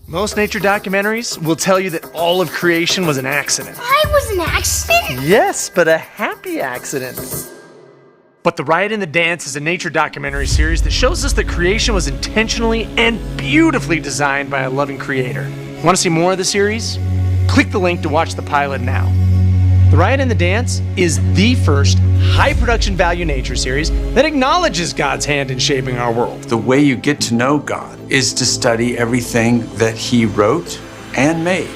Most nature documentaries will tell you that all of creation was an accident. I was an accident? Yes, but a happy accident. But The Riot and the Dance is a nature documentary series that shows us that creation was intentionally and beautifully designed by a loving creator. Want to see more of the series? Click the link to watch the pilot now. The Riot and the Dance is the first high production value nature series that acknowledges God's hand in shaping our world. The way you get to know God is to study everything that He wrote and made.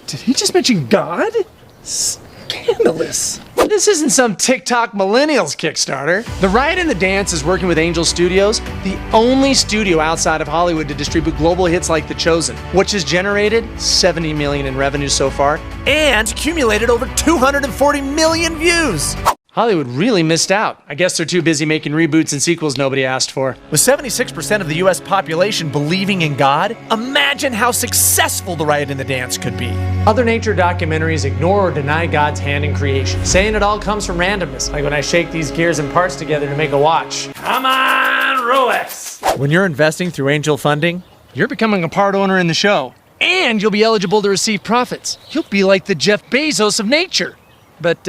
Did he just mention God? Scandalous. This isn't some TikTok millennials Kickstarter. The Riot and the Dance is working with Angel Studios, the only studio outside of Hollywood to distribute global hits like The Chosen, which has generated $70 million in revenue so far and accumulated over 240 million views. Hollywood really missed out. I guess they're too busy making reboots and sequels nobody asked for. With 76% of the US population believing in God, imagine how successful The Riot and the Dance could be. Other nature documentaries ignore or deny God's hand in creation, saying it all comes from randomness, like when I shake these gears and parts together to make a watch. Come on, Rolex! When you're investing through angel funding, you're becoming a part owner in the show, and you'll be eligible to receive profits. You'll be like the Jeff Bezos of nature. But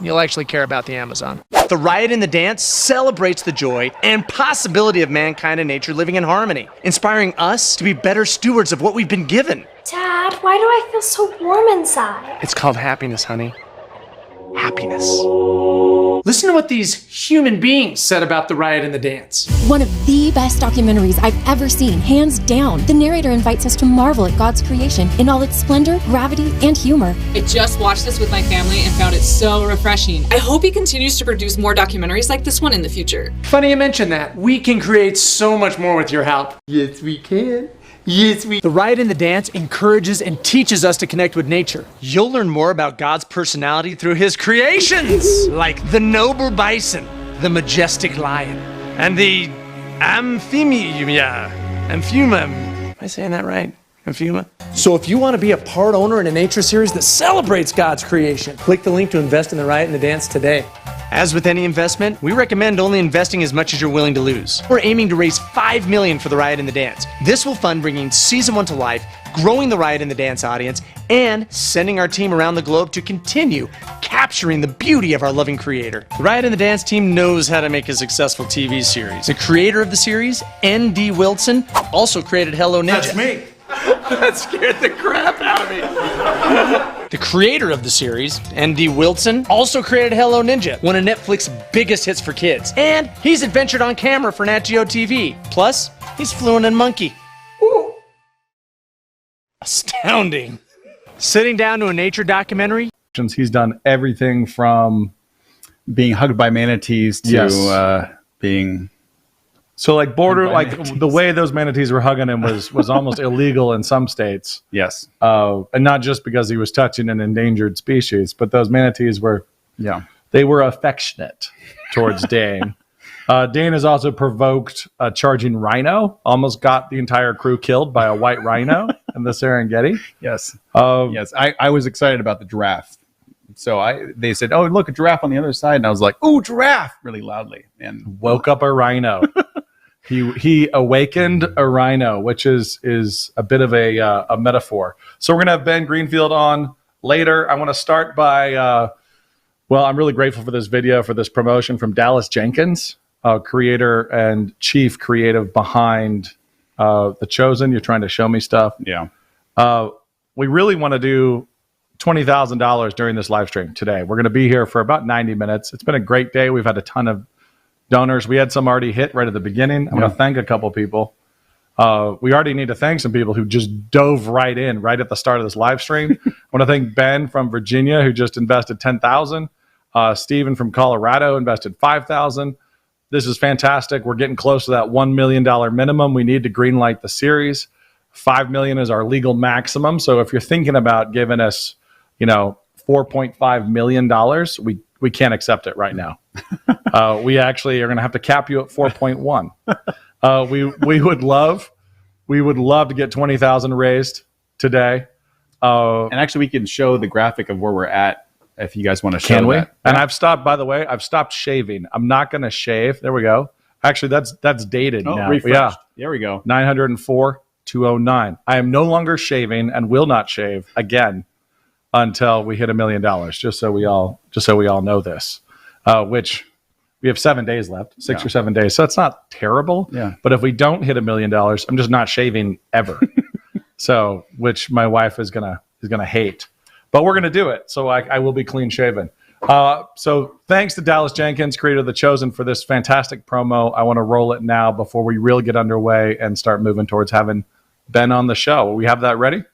you'll actually care about the Amazon. The Riot and the Dance celebrates the joy and possibility of mankind and nature living in harmony, inspiring us to be better stewards of what we've been given. Dad, why do I feel so warm inside? It's called happiness, honey. Happiness. Listen to what these human beings said about The Riot and the Dance. One of the best documentaries I've ever seen, hands down. The narrator invites us to marvel at God's creation in all its splendor, gravity, and humor. I just watched this with my family and found it so refreshing. I hope he continues to produce more documentaries like this one in the future. Funny you mention that. We can create so much more with your help. Yes, we can. Yes, we. The Riot and the Dance encourages and teaches us to connect with nature. You'll learn more about God's personality through His creations, like the noble bison, the majestic lion, and the amphimia. Am I saying that right? Amphima? So if you want to be a part owner in a nature series that celebrates God's creation, click the link to invest in The Riot and the Dance today. As with any investment, we recommend only investing as much as you're willing to lose. We're aiming to raise $5 million for The Riot and the Dance. This will fund bringing season 1 to life, growing the Riot and the Dance audience, and sending our team around the globe to continue capturing the beauty of our loving creator. The Riot and the Dance team knows how to make a successful TV series. The creator of the series, N.D. Wilson, also created Hello Ninja. That's me. That scared the crap out of me. The creator of the series, N.D. Wilson, also created Hello Ninja, one of Netflix's biggest hits for kids. And he's adventured on camera for Nat Geo TV. Plus, he's fluent in monkey. Ooh. Astounding. Sitting down to a nature documentary. He's done everything from being hugged by manatees to being... So like the way those manatees were hugging him was almost illegal in some states. Yes. And not just because he was touching an endangered species, but those manatees were, they were affectionate towards Dane. Dane has also provoked a charging rhino, almost got the entire crew killed by a white rhino in the Serengeti. Yes. Yes. I was excited about the giraffe. So they said, "Oh, look, a giraffe on the other side," and I was like, "Oh, giraffe!" really loudly, and woke up a rhino. He awakened a rhino, which is a bit of a metaphor. So we're gonna have Ben Greenfield on later. I want to start by I'm really grateful for this video, for this promotion from Dallas Jenkins, creator and chief creative behind The Chosen. You're trying to show me stuff. Yeah. We really want to do $20,000 during this live stream today. We're going to be here for about 90 minutes. It's been a great day. We've had a ton of donors. We had some already hit right at the beginning. I'm going to thank a couple people. We already need to thank some people who just dove right in right at the start of this live stream. I want to thank Ben from Virginia, who just invested $10,000. Steven from Colorado invested $5,000. This is fantastic. We're getting close to that $1 million minimum. We need to greenlight the series. $5 million is our legal maximum. So if you're thinking about giving us, $4.5 million, we can't accept it right now. We actually are going to have to cap you at 4.1. We would love to get 20,000 raised today. And actually, we can show the graphic of where we're at if you guys want to show. Can we? That. And I've stopped shaving. I'm not going to shave. There we go. Actually, that's dated now. Refreshed. Yeah. There we go. 904. 209. I am no longer shaving and will not shave again until we hit $1 million. Just so we all know this, which we have 7 days left, 6 or 7 days. So it's not terrible. Yeah. But if we don't hit $1 million, I'm just not shaving ever. So, which my wife is gonna hate, but we're gonna do it. So I will be clean shaven. So thanks to Dallas Jenkins, creator of The Chosen, for this fantastic promo. I want to roll it now before we really get underway and start moving towards having Ben on the show. We have that ready?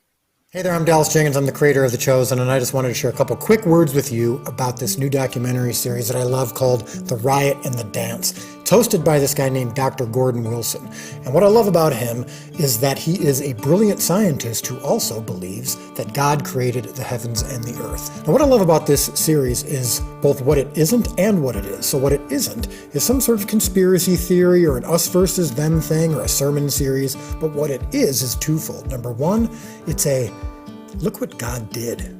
Hey there, I'm Dallas Jenkins. I'm the creator of The Chosen, and I just wanted to share a couple quick words with you about this new documentary series that I love called The Riot and the Dance. It's hosted by this guy named Dr. Gordon Wilson. And what I love about him is that he is a brilliant scientist who also believes that God created the heavens and the earth. And what I love about this series is both what it isn't and what it is. So what it isn't is some sort of conspiracy theory or an us versus them thing or a sermon series, but what it is twofold. Number one, it's a look what God did.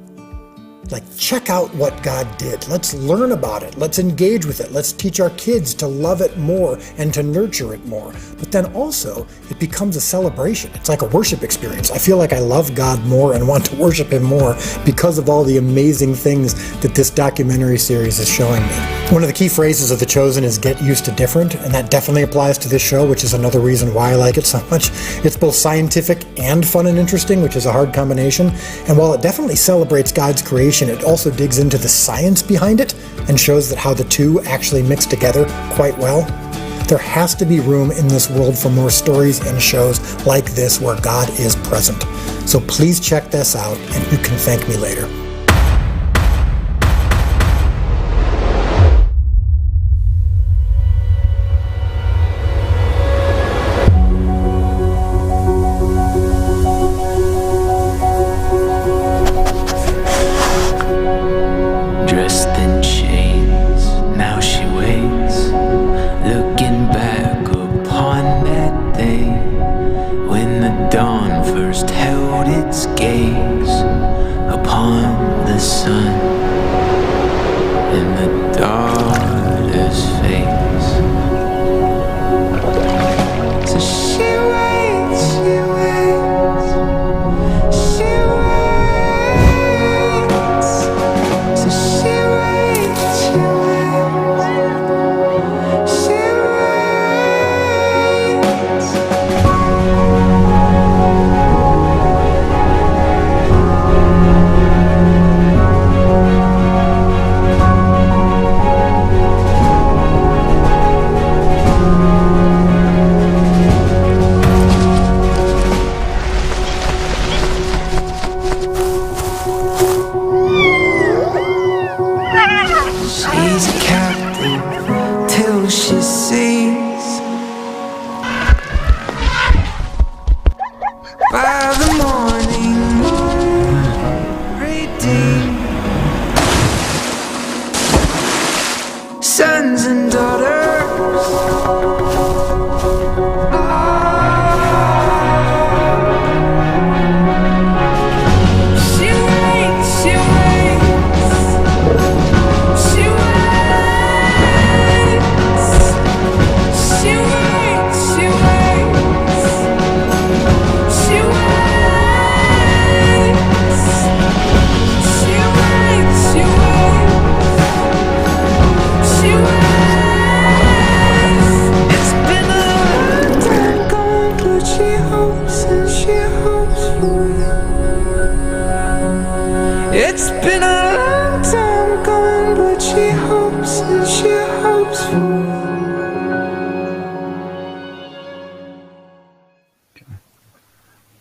Like, check out what God did. Let's learn about it. Let's engage with it. Let's teach our kids to love it more and to nurture it more. But then also, it becomes a celebration. It's like a worship experience. I feel like I love God more and want to worship Him more because of all the amazing things that this documentary series is showing me. One of the key phrases of The Chosen is get used to different, and that definitely applies to this show, which is another reason why I like it so much. It's both scientific and fun and interesting, which is a hard combination. And while it definitely celebrates God's creation, it also digs into the science behind it and shows that how the two actually mix together quite well. There has to be room in this world for more stories and shows like this where God is present. So please check this out, and you can thank me later.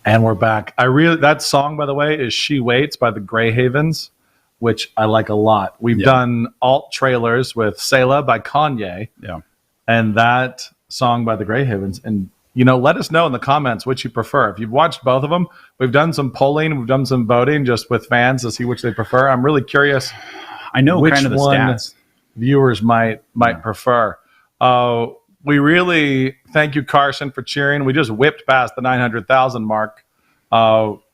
And we're back. That song, by the way, is She Waits by the Grey Havens, which I like a lot. We've done alt trailers with Selah by Kanye. Yeah. And that song by the Grey Havens. And, let us know in the comments which you prefer. If you've watched both of them, we've done some polling. We've done some voting just with fans to see which they prefer. I'm really curious. I know which kind of the one stats viewers might prefer. We really thank you, Carson, for cheering. We just whipped past the 900,000 mark,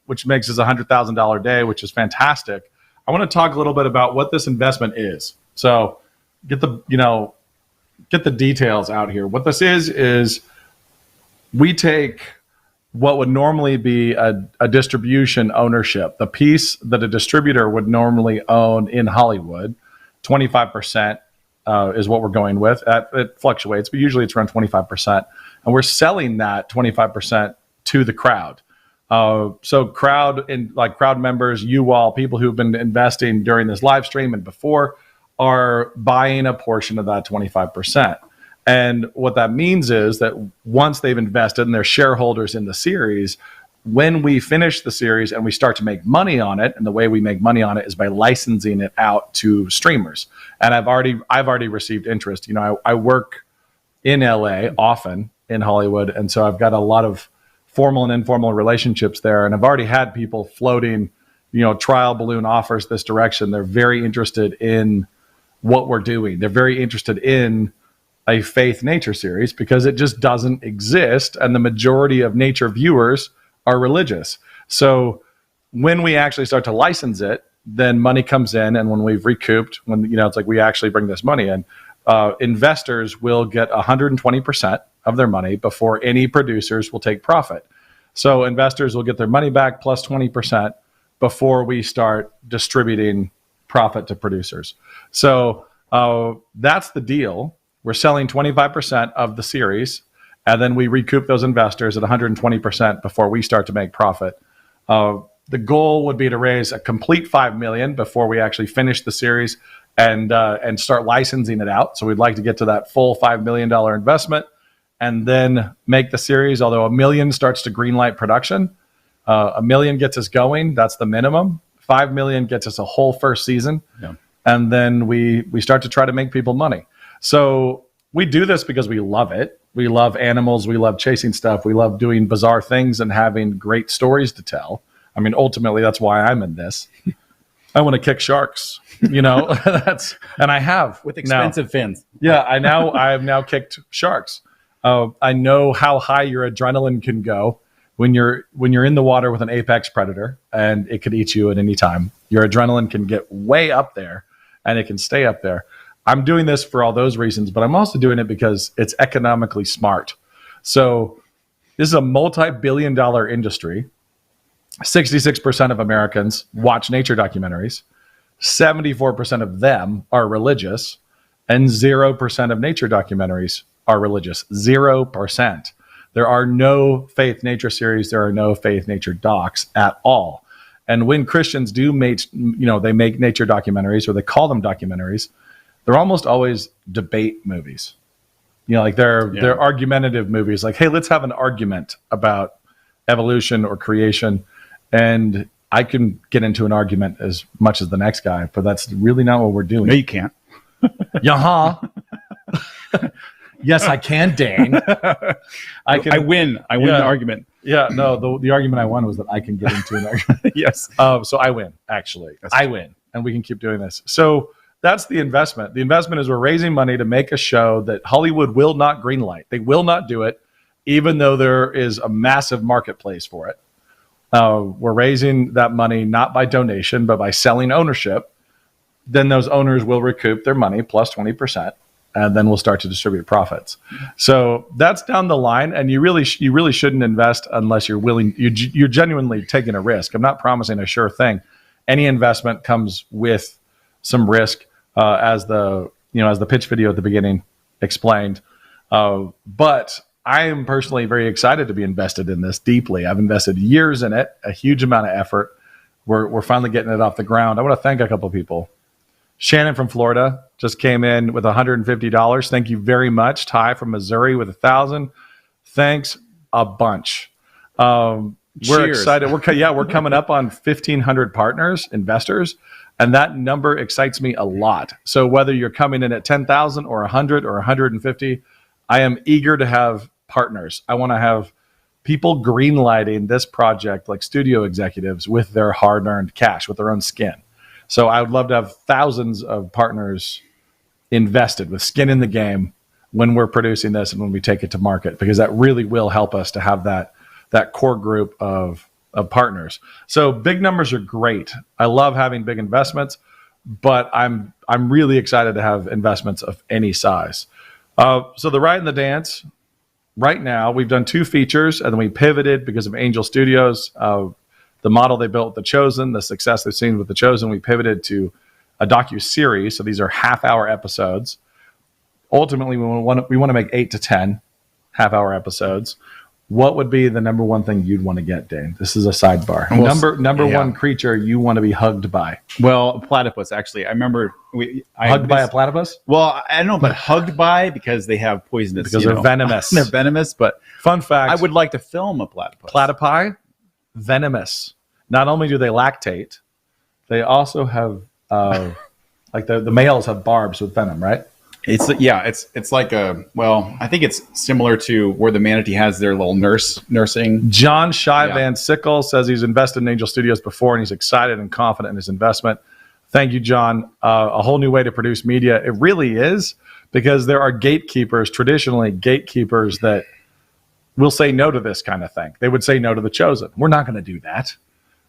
which makes us $100,000 day, which is fantastic. I want to talk a little bit about what this investment is. So get the details out here. What this is we take what would normally be a distribution ownership, the piece that a distributor would normally own in Hollywood, 25% is what we're going with. It fluctuates, but usually it's around 25%. And we're selling that 25% to the crowd. So crowd members, you all, people who've been investing during this live stream and before, are buying a portion of that 25%. And what that means is that once they've invested and they're shareholders in the series, when we finish the series and we start to make money on it, and the way we make money on it is by licensing it out to streamers. And I've already received interest. You know, I work in LA often in Hollywood, and so I've got a lot of formal and informal relationships there. And I've already had people floating, you know, trial balloon offers this direction. They're very interested in what we're doing. They're very interested in a faith nature series because it just doesn't exist, and the majority of nature viewers are religious. So when we actually start to license it, then money comes in, and when we've recouped, when, you know, it's like we actually bring this money in, investors will get 120% of their money before any producers will take profit. So investors will get their money back plus 20% before we start distributing profit to producers. So that's the deal. We're selling 25% of the series, and then we recoup those investors at 120% before we start to make profit. The goal would be to raise a complete $5 million before we actually finish the series and start licensing it out. So we'd like to get to that full $5 million investment and then make the series. Although $1 million starts to greenlight production, $1 million gets us going. That's the minimum. $5 million gets us a whole first season, and then we start to try to make people money. So we do this because we love it. We love animals. We love chasing stuff. We love doing bizarre things and having great stories to tell. I mean, ultimately, that's why I'm in this. I want to kick sharks, you know. And I have with expensive fins. Yeah, I've now kicked sharks. I know how high your adrenaline can go when you're in the water with an apex predator, and it could eat you at any time. Your adrenaline can get way up there, and it can stay up there. I'm doing this for all those reasons, but I'm also doing it because it's economically smart. So this is a multi-billion-dollar industry. 66% of Americans watch nature documentaries. 74% of them are religious, and 0% of nature documentaries are religious. 0%. There are no faith nature series. There are no faith nature docs at all. And when Christians do make nature documentaries, or they call them documentaries, they're almost always debate movies. You know, like they're argumentative movies. Like, hey, let's have an argument about evolution or creation. And I can get into an argument as much as the next guy, but that's really not what we're doing. No, you can't. Yes, I can, Dane. I win an argument. Yeah, no, the argument I won was that I can get into an argument. Yes. So I win, actually. I win, and we can keep doing this. So that's the investment. The investment is we're raising money to make a show that Hollywood will not greenlight. They will not do it, even though there is a massive marketplace for it. We're raising that money not by donation, but by selling ownership. Then those owners will recoup their money plus 20%, and then we'll start to distribute profits. So that's down the line, and you really shouldn't invest unless you're willing. You're genuinely taking a risk. I'm not promising a sure thing. Any investment comes with some risk, as the pitch video at the beginning explained. But I am personally very excited to be invested in this deeply. I've invested years in it, a huge amount of effort. We're finally getting it off the ground. I want to thank a couple of people. Shannon from Florida just came in with $150. Thank you very much. Ty from Missouri with $1,000. Thanks a bunch. We're excited. We're coming up on 1,500 partners, investors, and that number excites me a lot. So whether you're coming in at 10,000 or 100 or 150, I am eager to have partners. I want to have people greenlighting this project, like studio executives, with their hard-earned cash, with their own skin. So I would love to have thousands of partners invested with skin in the game when we're producing this and when we take it to market, because that really will help us to have that core group of partners. So big numbers are great. I love having big investments, but I'm really excited to have investments of any size. So the Riot and the Dance right now we've done 2 features, and then we pivoted because of Angel Studios, the model they built with The Chosen, the success they've seen with The Chosen. We pivoted to a docu-series. So these are half-hour episodes. Ultimately, we want to make 8 to 10 half-hour episodes. What would be the number one thing you'd want to get, Dane? This is a sidebar. Well, Number one creature you want to be hugged by. Well, a platypus, actually. I remember Hugged by a platypus? Well, I don't know, but hugged by because they have poisonous. Because they're venomous. They're venomous, but fun fact. I would like to film a platypus. Platypi, venomous. Not only do they lactate, they also have like the males have barbs with venom, right? It's like I think it's similar to where the manatee has their little nursing. John Shy Van Sickle says he's invested in Angel Studios before and he's excited and confident in his investment. Thank you, John. A whole new way to produce media. It really is, because there are traditionally gatekeepers that will say no to this kind of thing. They would say no to The Chosen. We're not going to do that.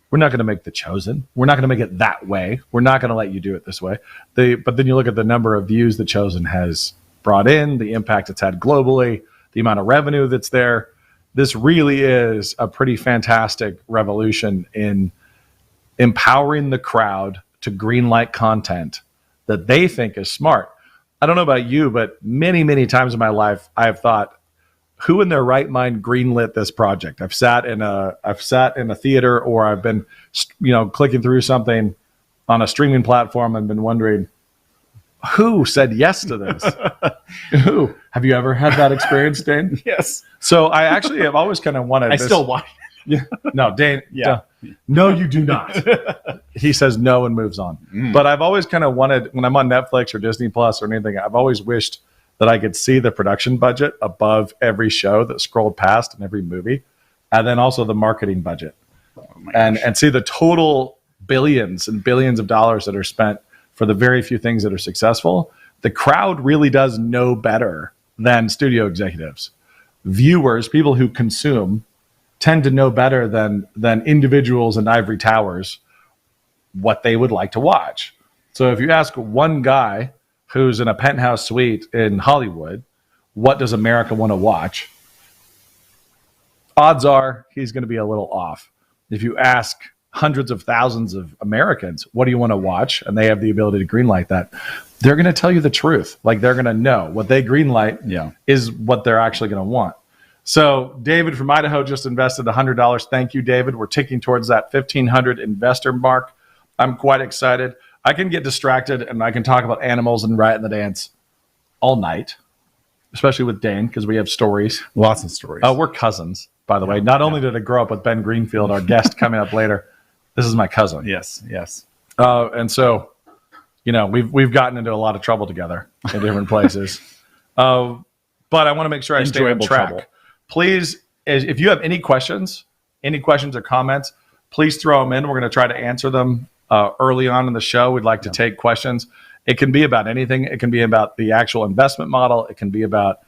We're not going to make The Chosen. We're not going to make it that way. We're not going to let you do it this way. But then you look at the number of views The Chosen has brought in, the impact it's had globally, the amount of revenue that's there. This really is a pretty fantastic revolution in empowering the crowd to greenlight content that they think is smart. I don't know about you, but many, many times in my life, I have thought, who in their right mind greenlit this project? I've sat in a theater, or I've been, clicking through something on a streaming platform and been wondering, who said yes to this? Who? Have you ever had that experience, Dane? Yes. So I actually have always kind of wanted. I still watch. Yeah. No, Dane. Yeah. No, you do not. He says no and moves on. But I've always kind of wanted, when I'm on Netflix or Disney Plus or anything, I've always wished that I could see the production budget above every show that scrolled past in every movie, and then also the marketing budget, and see the total billions and billions of dollars that are spent for the very few things that are successful. The crowd really does know better than studio executives. Viewers, people who consume, tend to know better than individuals in ivory towers what they would like to watch. So if you ask one guy who's in a penthouse suite in Hollywood, what does America want to watch? Odds are he's going to be a little off. If you ask hundreds of thousands of Americans, what do you want to watch? And they have the ability to greenlight that. They're going to tell you the truth. Like, they're going to know what they greenlight is what they're actually going to want. So David from Idaho just invested $100. Thank you, David. We're ticking towards that 1,500 investor mark. I'm quite excited. I can get distracted and I can talk about animals and Riot and the Dance all night, especially with Dane, because we have stories. Lots of stories. We're cousins, by the way. Not only did I grow up with Ben Greenfield, our guest coming up later, this is my cousin. Yes. And so, we've gotten into a lot of trouble together in different places. But I want to make sure I stay on track. Trouble. Please, if you have any questions or comments, please throw them in. We're going to try to answer them early on in the show. We'd like to take questions. It can be about anything. It can be about the actual investment model. It can be about,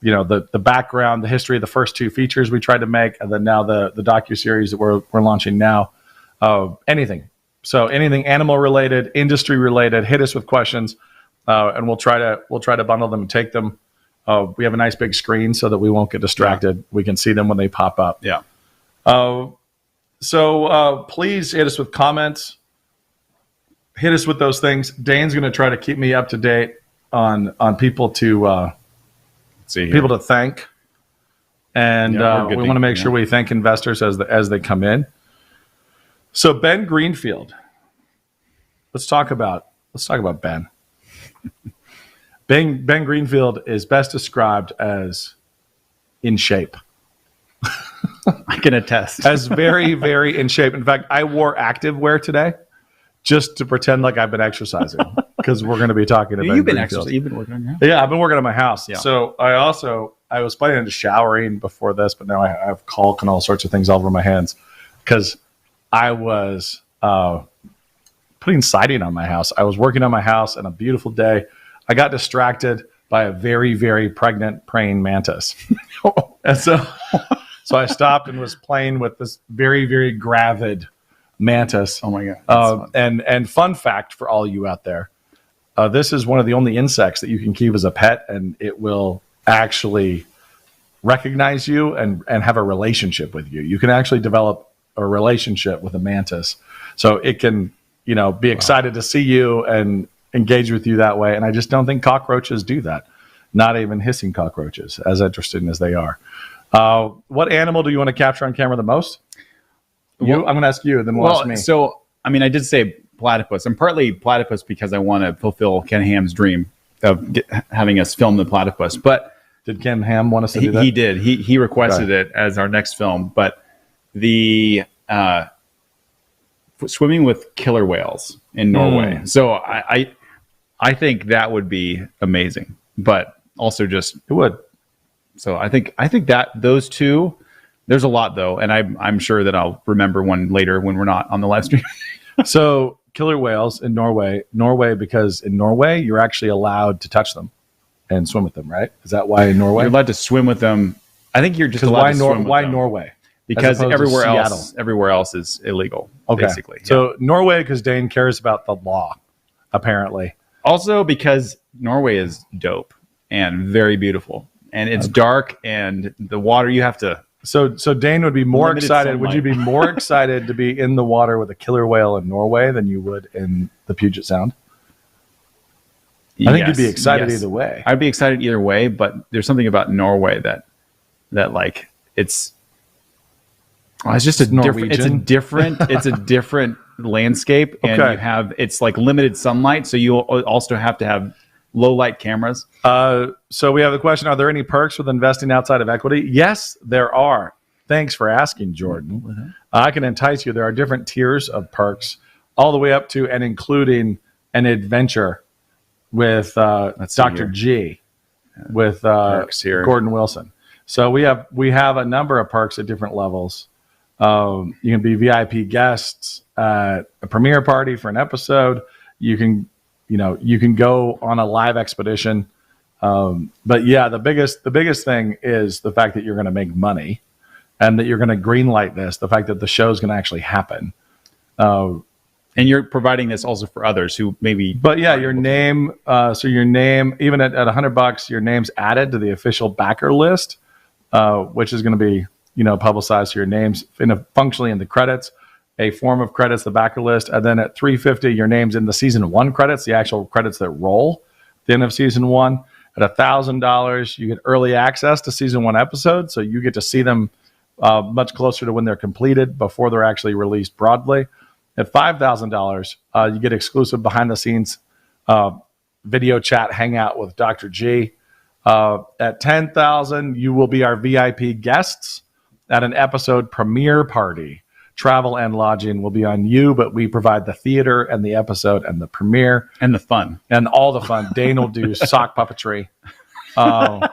the background, the history of the first 2 features we tried to make, and then now the docu-series that we're launching now. Anything. So anything animal related, industry related, hit us with questions, and we'll try to bundle them and take them. We have a nice big screen so that we won't get distracted. Yeah. We can see them when they pop up. Yeah. So please hit us with comments. Hit us with those things. Dane's going to try to keep me up to date on people to thank, and we want to make sure we thank investors as they come in. So Ben Greenfield, let's talk about Ben. Ben Greenfield is best described as in shape. I can attest. As very, very in shape. In fact, I wore active wear today just to pretend like I've been exercising, because we're going to be talking about You've been exercising. You've been working on your house. Yeah, I've been working on my house. Yeah. So I was planning on showering before this, but now I have caulk and all sorts of things all over my hands because I was putting siding on my house. I was working on my house on a beautiful day. I got distracted by a very, very pregnant praying mantis. And so I stopped and was playing with this very, very gravid mantis. Oh my God. And fun fact for all you out there, this is one of the only insects that you can keep as a pet, and it will actually recognize you and have a relationship with you. You can actually develop a relationship with a mantis. So it can, be excited to see you and engage with you that way. And I just don't think cockroaches do that. Not even hissing cockroaches, as interesting as they are. What animal do you want to capture on camera the most? I'm going to ask you, then we'll ask me. So, I did say platypus. I'm partly platypus because I want to fulfill Ken Ham's dream of having us film the platypus. But did Ken Ham want us to do that? He did. He requested it as our next film. But the swimming with killer whales in Norway. So I think that would be amazing. But also just it would. So I think that those two. There's a lot though, and I'm sure that I'll remember one later when we're not on the live stream. So killer whales in Norway, because in Norway you're actually allowed to touch them and swim with them, right? Is that why in Norway you're allowed to swim with them? I think you're just allowed to swim with them. Why Norway? Because everywhere else is illegal. Okay. Basically. So Norway, because Dane cares about the law, apparently. Also because Norway is dope and very beautiful, and it's dark, and the water you have to. So Dane would be more excited. Would you be more excited to be in the water with a killer whale in Norway than you would in the Puget Sound? I think you'd be excited either way. I'd be excited either way, but there's something about Norway that like it's just a different. It's a different landscape, and it's like limited sunlight, so you also have to have low light cameras. So we have the question, are there any perks with investing outside of equity? Yes, there are. Thanks for asking, Jordan. Mm-hmm. I can entice you. There are different tiers of perks all the way up to and including an adventure with Dr. G, with Gordon Wilson. So we have a number of perks at different levels. You can be VIP guests at a premiere party for an episode. You can go on a live expedition. But yeah, the biggest thing is the fact that you're going to make money and that you're going to greenlight this, the fact that the show is going to actually happen. And you're providing this also for others who maybe. But yeah, your name, your name, even at $100, your name's added to the official backer list, which is going to be, publicized. So your name's functionally in the credits, a form of credits, the backer list. And then at $350, your name's in the season 1 credits, the actual credits that roll at the end of season 1. At $1,000, you get early access to season 1 episodes. So you get to see them much closer to when they're completed before they're actually released broadly. At $5,000, you get exclusive behind the scenes video chat hangout with Dr. G. At $10,000, you will be our VIP guests at an episode premiere party. Travel and lodging will be on you, but we provide the theater and the episode and the premiere and the fun and all the fun. Dane will do sock puppetry. At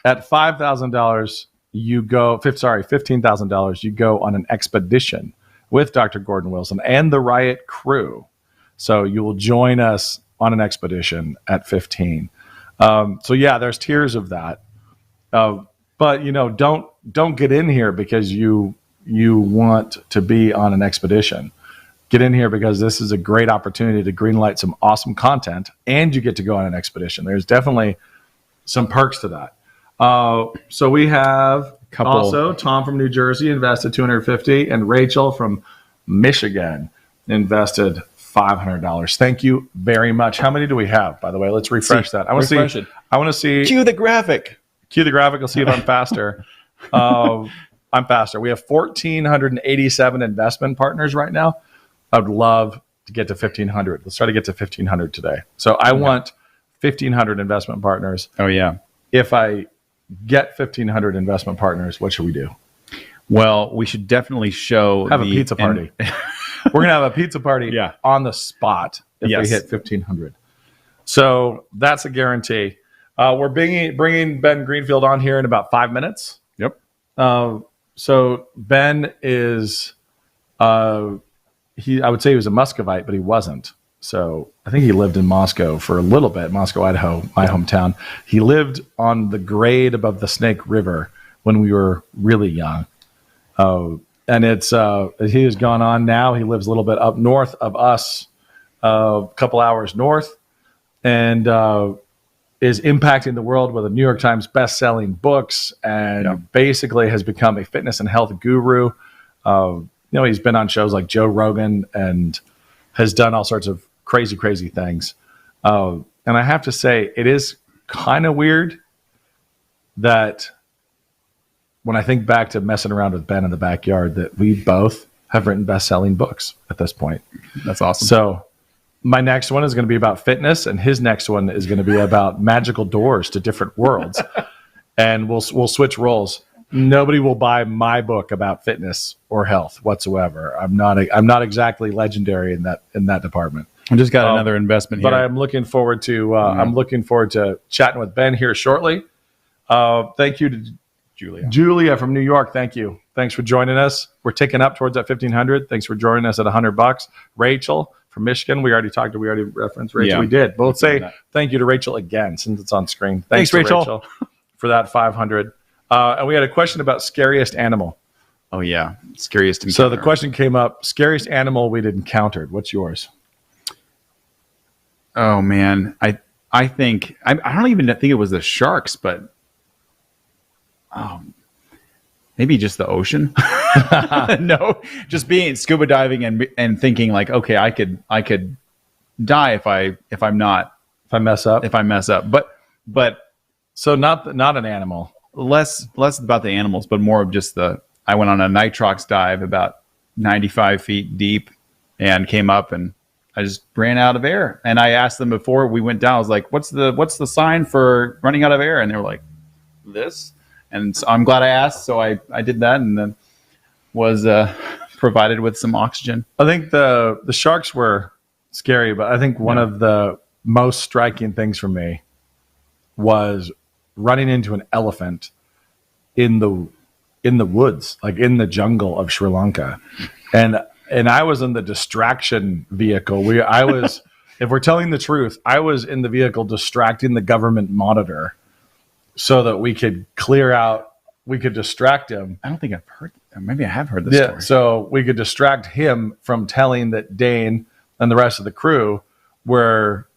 $5,000, you go. $15,000, you go on an expedition with Dr. Gordon Wilson and the Riot crew. So you will join us on an expedition at 15. So yeah, there's tiers of that. But don't get in here because you want to be on an expedition. Get in here because this is a great opportunity to greenlight some awesome content, and you get to go on an expedition. There's definitely some perks to that. So we have also Tom from New Jersey invested $250, and Rachel from Michigan invested $500. Thank you very much. How many do we have, by the way? Let's refresh that. I want to see. Cue the graphic. I'll see if I'm faster. I'm faster. We have 1,487 investment partners right now. I would love to get to 1,500. Let's try to get to 1,500 today. So I want 1,500 investment partners. Oh, yeah. If I get 1,500 investment partners, what should we do? Well, we should definitely show a pizza party. We're going to have a pizza party on the spot if we hit 1,500. So that's a guarantee. We're bringing Ben Greenfield on here in about 5 minutes. Yep. So Ben is, I would say he was a Muscovite, but he wasn't. So I think he lived in Moscow for a little bit, Moscow, Idaho, my hometown. He lived on the grade above the Snake River when we were really young. And he has gone on now. He lives a little bit up north of us, a couple hours north. And is impacting the world with a New York Times best-selling books, and basically has become a fitness and health guru. He's been on shows like Joe Rogan and has done all sorts of crazy things. And I have to say, it is kind of weird that when I think back to messing around with Ben in the backyard, that we both have written best-selling books at this point. That's awesome. So my next one is going to be about fitness, and his next one is going to be about magical doors to different worlds. And we'll switch roles. Nobody will buy my book about fitness or health whatsoever. I'm not exactly legendary in that department. I just got another investment here. But I'm looking forward to chatting with Ben here shortly. Thank you to Julia from New York. Thank you. Thanks for joining us. We're ticking up towards that 1,500. Thanks for joining us at $100. Rachel from Michigan. We already referenced Rachel. Yeah, we did. Both say thank you to Rachel again since it's on screen. Thanks Rachel, for that 500. And we had a question about scariest animal. Oh yeah, scariest encounter. So the question came up: scariest animal we'd encountered. What's yours? Oh man, I think I don't even think it was the sharks, but maybe just the ocean. No, just being scuba diving and thinking like, okay, I could die if I mess up. But so not an animal. Less about the animals, but more of just I went on a nitrox dive about 95 feet deep and came up and I just ran out of air. And I asked them before we went down, I was like, what's the sign for running out of air? And they were like, this. And so I'm glad I asked. So I did that and then was provided with some oxygen. I think the sharks were scary, but I think one of the most striking things for me was running into an elephant in the woods, like in the jungle of Sri Lanka. And I was in the distraction vehicle. If we're telling the truth, I was in the vehicle distracting the government monitor so that we could we could distract him. I don't think I've heard, maybe I have heard this story. So we could distract him from telling that Dane and the rest of the crew were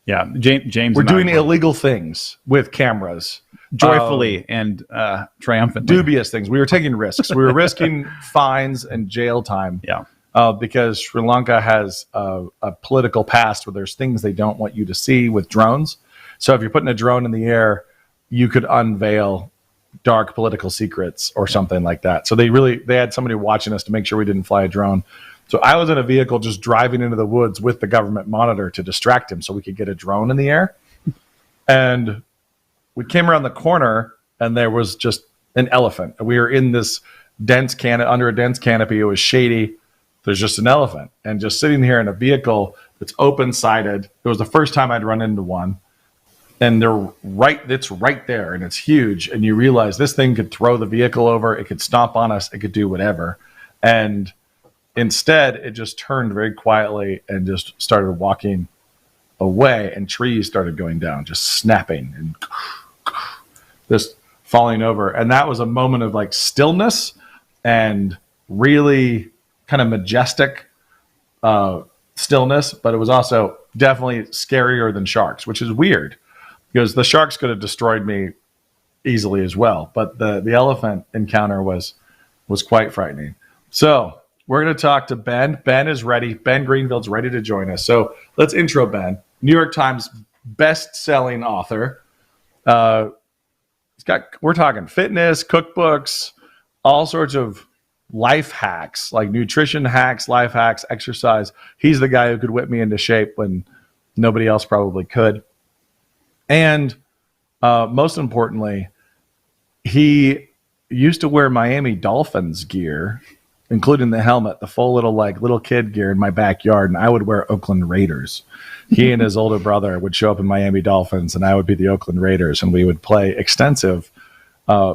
James we're doing illegal things with cameras. Joyfully and triumphantly. Dubious things. We were taking risks. We were risking fines and jail time. Yeah. Because Sri Lanka has a political past where there's things they don't want you to see with drones. So if you're putting a drone in the air, you could unveil dark political secrets or something like that. So they had somebody watching us to make sure we didn't fly a drone. So I was in a vehicle just driving into the woods with the government monitor to distract him so we could get a drone in the air. And we came around the corner and there was just an elephant. We were in this under a dense canopy. It was shady. There's just an elephant. And just sitting here in a vehicle that's open-sided. It was the first time I'd run into one. And it's right there and it's huge. And you realize this thing could throw the vehicle over. It could stomp on us. It could do whatever. And instead, it just turned very quietly and just started walking away, and trees started going down, just snapping and just falling over. And that was a moment of like stillness and really kind of majestic stillness, but it was also definitely scarier than sharks, which is weird because the sharks could have destroyed me easily as well. But the elephant encounter was quite frightening. So we're going to talk to Ben. Ben is ready. Ben Greenfield's ready to join us. So let's intro Ben. New York Times best-selling author. We're talking fitness, cookbooks, all sorts of life hacks, like nutrition hacks, life hacks, exercise. He's the guy who could whip me into shape when nobody else probably could. And most importantly, he used to wear Miami Dolphins gear, including the helmet, the full little kid gear in my backyard, and I would wear Oakland Raiders. He and his older brother would show up in Miami Dolphins, and I would be the Oakland Raiders, and we would play extensive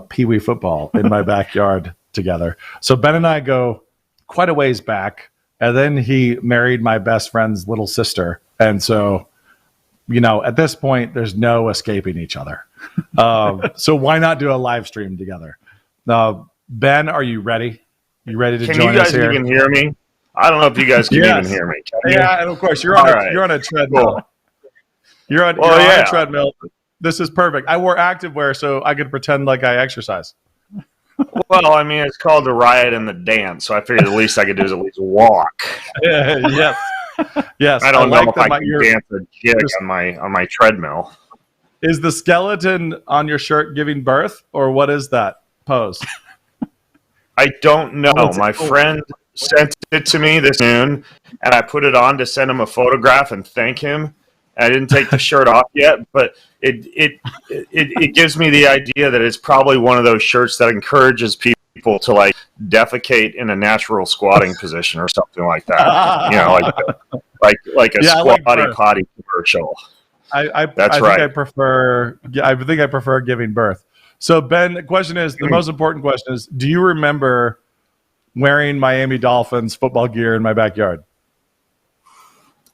pee-wee football in my backyard together. So Ben and I go quite a ways back, and then he married my best friend's little sister, and so, at this point, there's no escaping each other. So why not do a live stream together? Ben, are you ready? You ready to join us here? Can you guys even hear me? I don't know if you guys can even hear me. Yeah, and of course you're on a treadmill. You're on a treadmill. This is perfect. I wore activewear so I could pretend like I exercise. Well, I mean, it's called the riot and the dance, so I figured the least I could do is at least walk. Yes. Yes. I don't know if I can dance a jig on my treadmill. Is the skeleton on your shirt giving birth, or what is that pose? I don't know. My friend sent it to me this noon, and I put it on to send him a photograph and thank him. I didn't take the shirt off yet, but it gives me the idea that it's probably one of those shirts that encourages people to like defecate in a natural squatting position or something like that. You know, like a squatty potty commercial. That's right. I think I prefer giving birth. So Ben, the question is, the most important question is, do you remember wearing Miami Dolphins football gear in my backyard?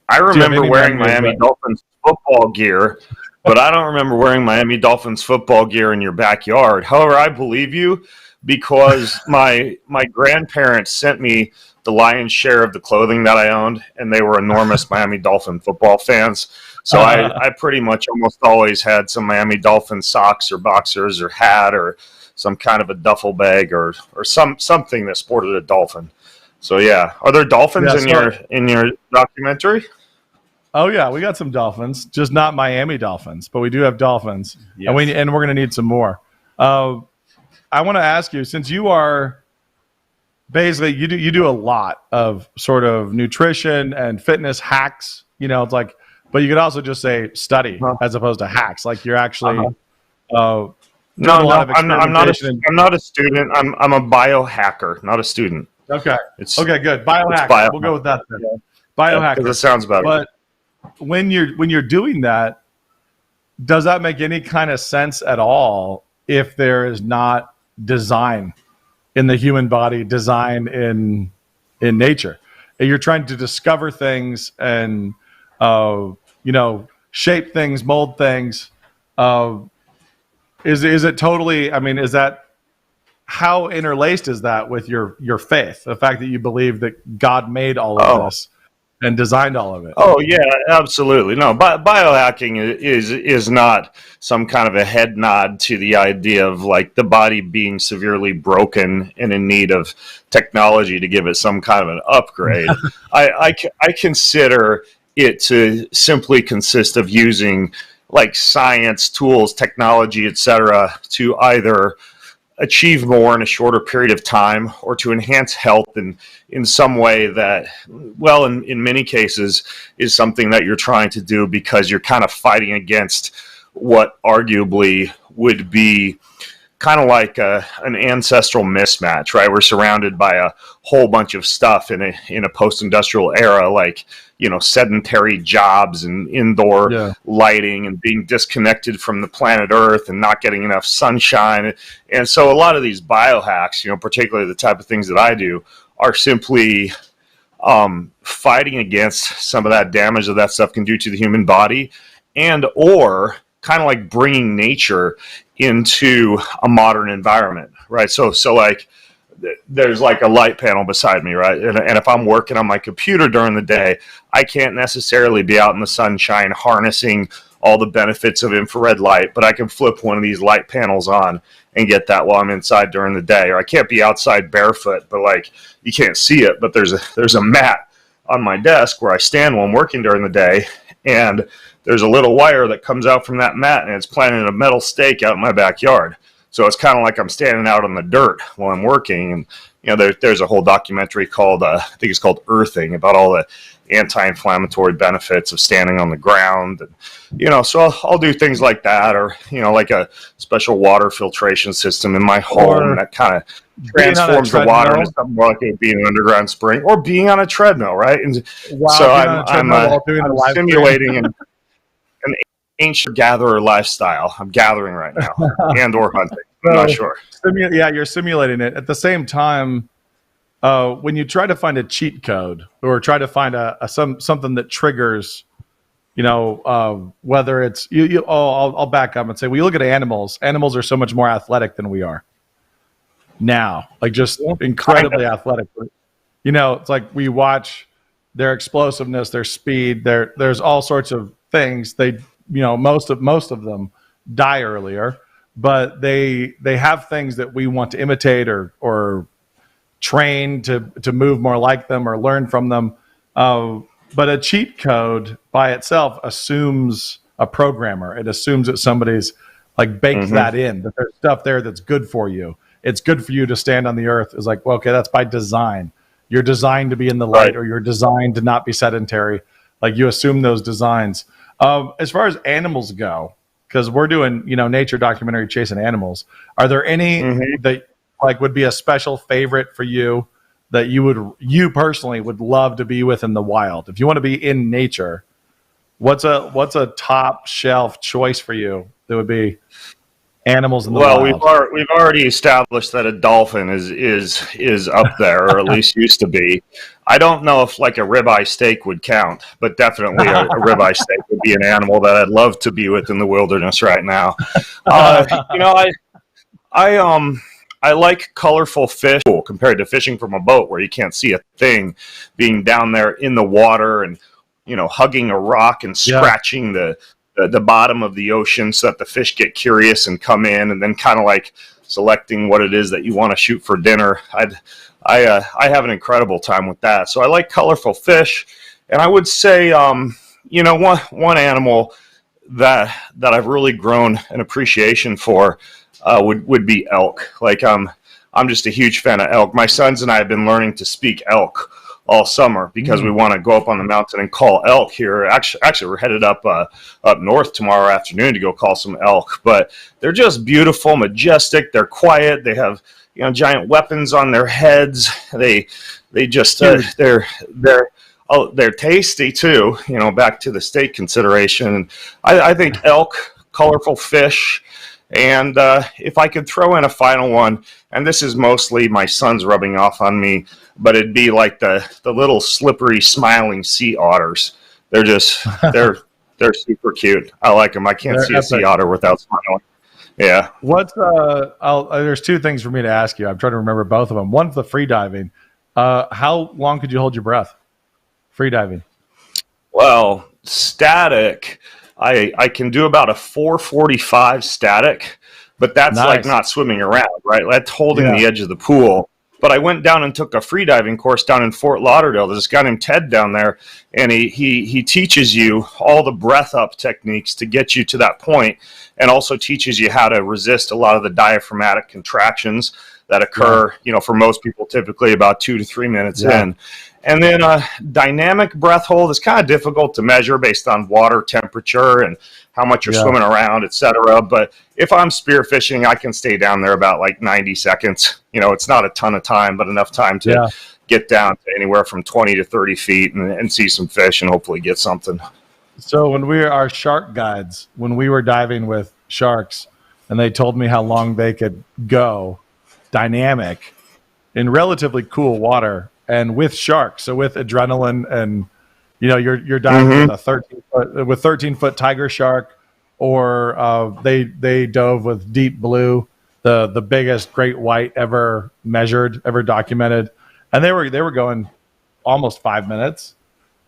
I remember wearing Miami Dolphins football gear, but I don't remember wearing Miami Dolphins football gear in your backyard. However, I believe you because my grandparents sent me the lion's share of the clothing that I owned, and they were enormous Miami Dolphin football fans. So I pretty much almost always had some Miami Dolphin socks or boxers or hat or some kind of a duffel bag or something that sported a dolphin. So yeah, are there dolphins in your documentary? Oh yeah, we got some dolphins, just not Miami Dolphins, but we do have dolphins, yes. and we're going to need some more. I want to ask you, since you are basically you do a lot of sort of nutrition and fitness hacks, you know, it's like, but you could also just say study as opposed to hacks, like you're actually. I'm not a student. I'm a biohacker, not a student. Okay. Okay, good. Biohacker. We'll go with that then. Yeah. Biohacker. Because it sounds better. But when you're doing that, does that make any kind of sense at all if there is not design in the human body, design in nature? And you're trying to discover things and shape things, mold things. Is it totally? I mean, is that? How interlaced is that with your faith? The fact that you believe that God made all of this and designed all of it. Oh yeah, absolutely. No, biohacking is not some kind of a head nod to the idea of like the body being severely broken and in need of technology to give it some kind of an upgrade. I consider it to simply consist of using like science, tools, technology, etc., to either achieve more in a shorter period of time or to enhance health in some way that, well, in many cases is something that you're trying to do because you're kind of fighting against what arguably would be kind of like an ancestral mismatch, right? We're surrounded by a whole bunch of stuff in a post-industrial era, like, you know, sedentary jobs and indoor lighting and being disconnected from the planet Earth and not getting enough sunshine. And so a lot of these biohacks, you know, particularly the type of things that I do, are simply fighting against some of that damage that stuff can do to the human body, and or kind of like bringing nature into a modern environment, right? So like there's like a light panel beside me, right? And if I'm working on my computer during the day, I can't necessarily be out in the sunshine harnessing all the benefits of infrared light, but I can flip one of these light panels on and get that while I'm inside during the day. Or I can't be outside barefoot, but like you can't see it, but there's a mat on my desk where I stand while I'm working during the day, and there's a little wire that comes out from that mat, and it's planted in a metal stake out in my backyard. So it's kind of like I'm standing out on the dirt while I'm working. And, you know, there's a whole documentary called, I think it's called Earthing, about all the anti-inflammatory benefits of standing on the ground. And, you know, so I'll do things like that, or, you know, like a special water filtration system in my home that kind of transforms the water into something more like it being an underground spring, or being on a treadmill, right? And so I'm simulating an ancient gatherer lifestyle. I'm gathering right now and or hunting. I'm not sure. You're simulating it. At the same time, when you try to find a cheat code or try to find something that triggers, you know, whether it's I'll back up and say, well, you look at animals. Animals are so much more athletic than we are now, like just incredibly athletic. You know, it's like we watch their explosiveness, their speed. There's all sorts of things. most of them die earlier, but they have things that we want to imitate or train to move more like them or learn from them. But a cheat code by itself assumes a programmer. It assumes that somebody's like baked that in, that there's stuff there that's good for you. It's good for you to stand on the earth. It's like, well, okay, that's by design. You're designed to be in the light, or you're designed to not be sedentary. Like, you assume those designs. As far as animals go, because we're doing, nature documentary chasing animals, are there any that like would be a special favorite for you that you personally would love to be with in the wild? If you want to be in nature, what's a top shelf choice for you that would be animals in the wild? Well, we've already established that a dolphin is up there, or at least used to be. I don't know if like a ribeye steak would count, but definitely a ribeye steak would be an animal that I'd love to be with in the wilderness right now. I like colorful fish compared to fishing from a boat where you can't see a thing. Being down there in the water and hugging a rock and scratching the bottom of the ocean so that the fish get curious and come in, and then kind of like selecting what it is that you want to shoot for dinner. I have an incredible time with that. So I like colorful fish, and I would say one animal that I've really grown an appreciation for would be elk. Like I'm just a huge fan of elk. My sons and I have been learning to speak elk all summer because we want to go up on the mountain and call elk here. Actually, we're headed up north tomorrow afternoon to go call some elk. But they're just beautiful, majestic. They're quiet. They have giant weapons on their heads. They just they're tasty too. Back to the steak consideration. I think elk, colorful fish. And if I could throw in a final one, and this is mostly my sons rubbing off on me, but it'd be like the little slippery, smiling sea otters. They're just they're super cute. I like them. I can't see a sea otter without smiling. Yeah. There's two things for me to ask you. I'm trying to remember both of them. One's the free diving. How long could you hold your breath? Free diving. Well, static. I can do about a 4:45 static, but that's like not swimming around, right? That's holding the edge of the pool. But I went down and took a freediving course down in Fort Lauderdale. There's this guy named Ted down there, and he teaches you all the breath up techniques to get you to that point, and also teaches you how to resist a lot of the diaphragmatic contractions that occur, for most people, typically about 2 to 3 minutes in. And then dynamic breath hold is kind of difficult to measure based on water temperature and how much you're swimming around, etc. But if I'm spearfishing, I can stay down there about like 90 seconds. It's not a ton of time, but enough time to get down to anywhere from 20 to 30 feet and see some fish and hopefully get something. So when we were our shark guides, when we were diving with sharks, and they told me how long they could go dynamic in relatively cool water, and with sharks, so with adrenaline, and you're diving with a 13-foot tiger shark, or they dove with deep blue, the biggest great white ever measured, ever documented, and they were going almost 5 minutes.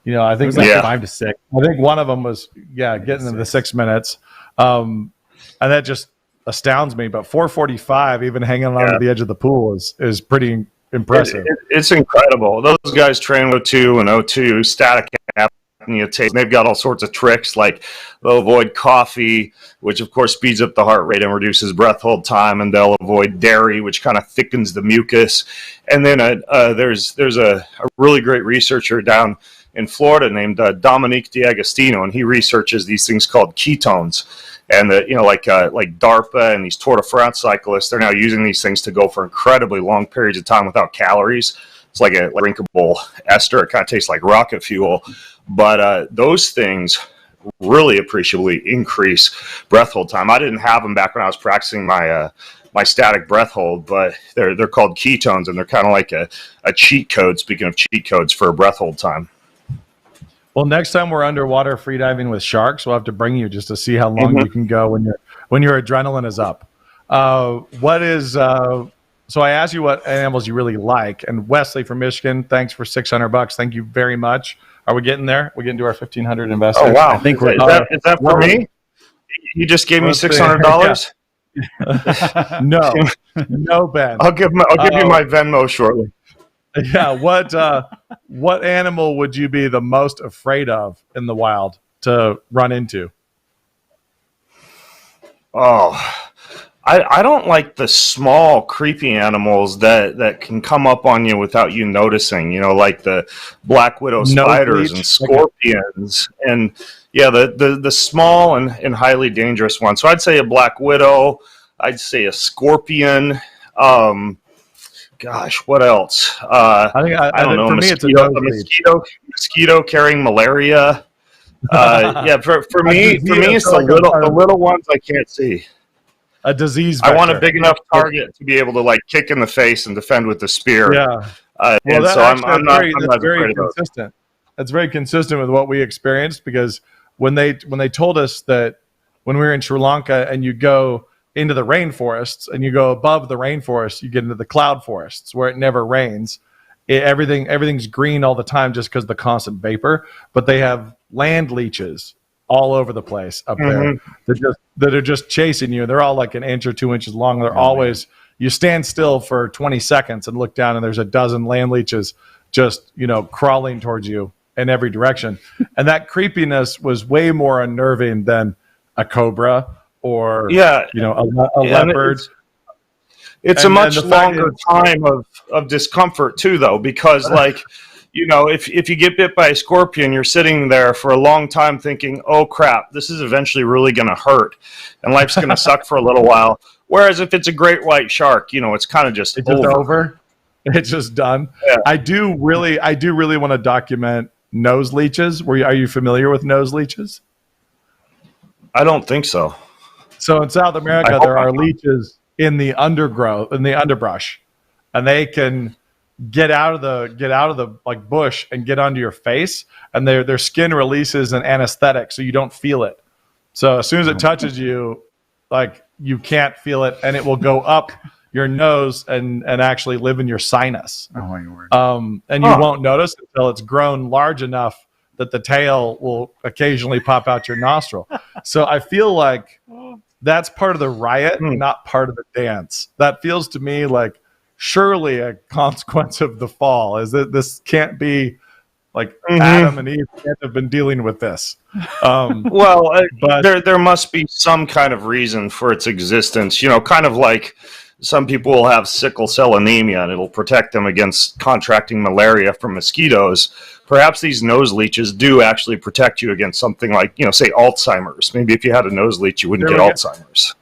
I think it was like 5 to 6. I think one of them was getting into the 6 minutes, and that just astounds me. But 4:45, even hanging on the edge of the pool, is pretty impressive. It's incredible. Those guys train with O2 and O2 static apnea tape. They've got all sorts of tricks, like they'll avoid coffee, which of course speeds up the heart rate and reduces breath hold time, and they'll avoid dairy, which kind of thickens the mucus. And then there's a really great researcher down in Florida named Dominique D'Agostino, and he researches these things called ketones. And like DARPA and these Tour de France cyclists, they're now using these things to go for incredibly long periods of time without calories. It's like a drinkable ester. It kind of tastes like rocket fuel. But those things really appreciably increase breath hold time. I didn't have them back when I was practicing my static breath hold, but they're called ketones, and they're kind of like a cheat code, speaking of cheat codes, for breath hold time. Well, next time we're underwater freediving with sharks, we'll have to bring you just to see how long you can go when your adrenaline is up. So I asked you what animals you really like, and Wesley from Michigan, thanks for $600. Thank you very much. Are we getting there? We're getting to our 1,500 investors. Oh wow! I think is that for me? You just gave me $600. No, Ben. I'll give you my Venmo shortly. Yeah. What animal would you be the most afraid of in the wild to run into? Oh, I don't like the small, creepy animals that can come up on you without you noticing, like the black widow spiders and scorpions. And yeah, the small and highly dangerous ones. So I'd say a black widow. I'd say a scorpion. Gosh, what else? I don't know. For me, it's a mosquito carrying malaria. For me, it's the little ones I can't see. A disease vector. I want a big enough target to be able to kick in the face and defend with the spear. Yeah. I'm not very consistent. That's very consistent with what we experienced, because when they told us that when we were in Sri Lanka and you go into the rainforests and you go above the rainforest, you get into the cloud forests where it never rains. Everything's green all the time just because of the constant vapor, but they have land leeches all over the place up there that are just chasing you. They're all like an inch or 2 inches long. They're always, you stand still for 20 seconds and look down and there's a dozen land leeches just, crawling towards you in every direction. And that creepiness was way more unnerving than a cobra or, a leopard. It's a much longer time of discomfort too, though, because if you get bit by a scorpion, you're sitting there for a long time thinking, oh crap, this is eventually really going to hurt and life's going to suck for a little while. Whereas if it's a great white shark, it's kind of just over. It's just done. Yeah. I do really want to document nose leeches. Are you familiar with nose leeches? I don't think so. So in South America, there are leeches in the undergrowth, in the underbrush, and they can get out of the bush and get onto your face, and their skin releases an anesthetic so you don't feel it. So as soon as it touches you, you can't feel it, and it will go up your nose and actually live in your sinus. Oh my word. And you won't notice until it's grown large enough that the tail will occasionally pop out your nostril. So I feel like that's part of the riot, not part of the dance. That feels to me like surely a consequence of the fall, is that this can't be Adam and Eve can't have been dealing with this. There must be some kind of reason for its existence, kind of like some people will have sickle cell anemia and it'll protect them against contracting malaria from mosquitoes. Perhaps these nose leeches do actually protect you against something like, say Alzheimer's. Maybe if you had a nose leech, you wouldn't get Alzheimer's.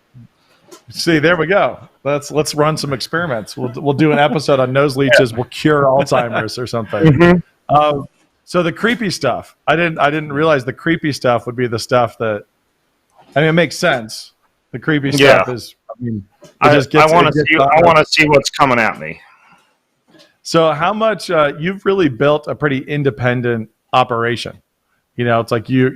See, there we go. Let's run some experiments. We'll do an episode on nose leeches. We'll cure Alzheimer's or something. So the creepy stuff, I didn't realize the creepy stuff would be the stuff that, it makes sense. The creepy stuff is, I want to see what's coming at me. So how much you've really built a pretty independent operation. It's like you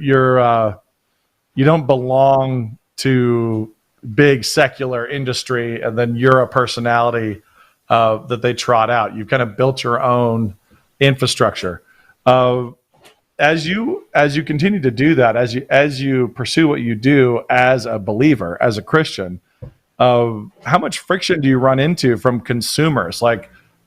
don't belong to big secular industry and then you're a personality that they trot out. You've kind of built your own infrastructure. As you continue to do that, as you pursue what you do as a believer, as a Christian, how much friction do you run into from consumers?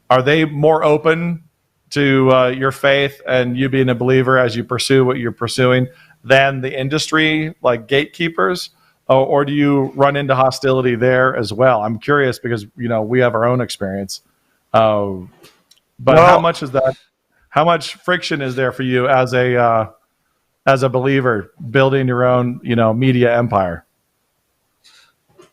Are they more open to your faith and you being a believer as you pursue what you're pursuing than the industry, like gatekeepers? Or do you run into hostility there as well? I'm curious because, we have our own experience. How much is that? How much friction is there for you as a believer building your own, media empire?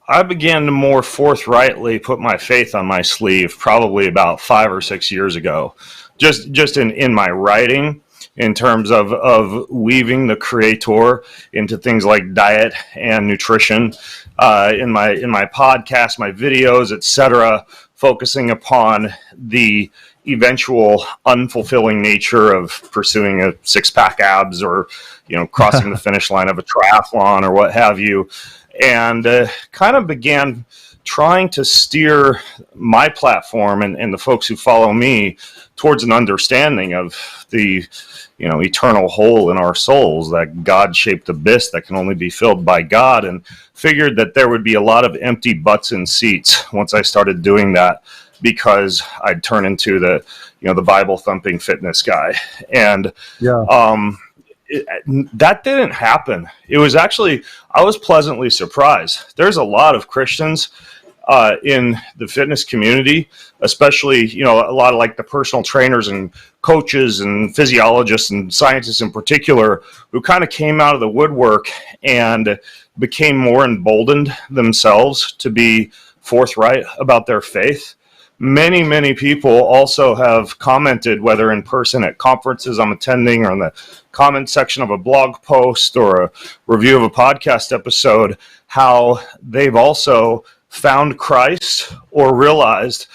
I began to more forthrightly put my faith on my sleeve probably about 5 or 6 years ago, just in my writing, in terms of weaving the creator into things like diet and nutrition, in my podcast, my videos, etc., focusing upon the eventual unfulfilling nature of pursuing a six-pack abs or crossing the finish line of a triathlon or what have you. And kind of began trying to steer my platform and the folks who follow me towards an understanding of the, eternal hole in our souls, that God-shaped abyss that can only be filled by God, and figured that there would be a lot of empty butts in seats once I started doing that, because I'd turn into the Bible thumping fitness guy. And that didn't happen. It was actually, I was pleasantly surprised. There's a lot of Christians in the fitness community, especially, a lot of like the personal trainers and coaches and physiologists and scientists in particular, who kind of came out of the woodwork and became more emboldened themselves to be forthright about their faith. Many, many people also have commented, whether in person at conferences I'm attending or in the comment section of a blog post or a review of a podcast episode, how they've also found Christ or realized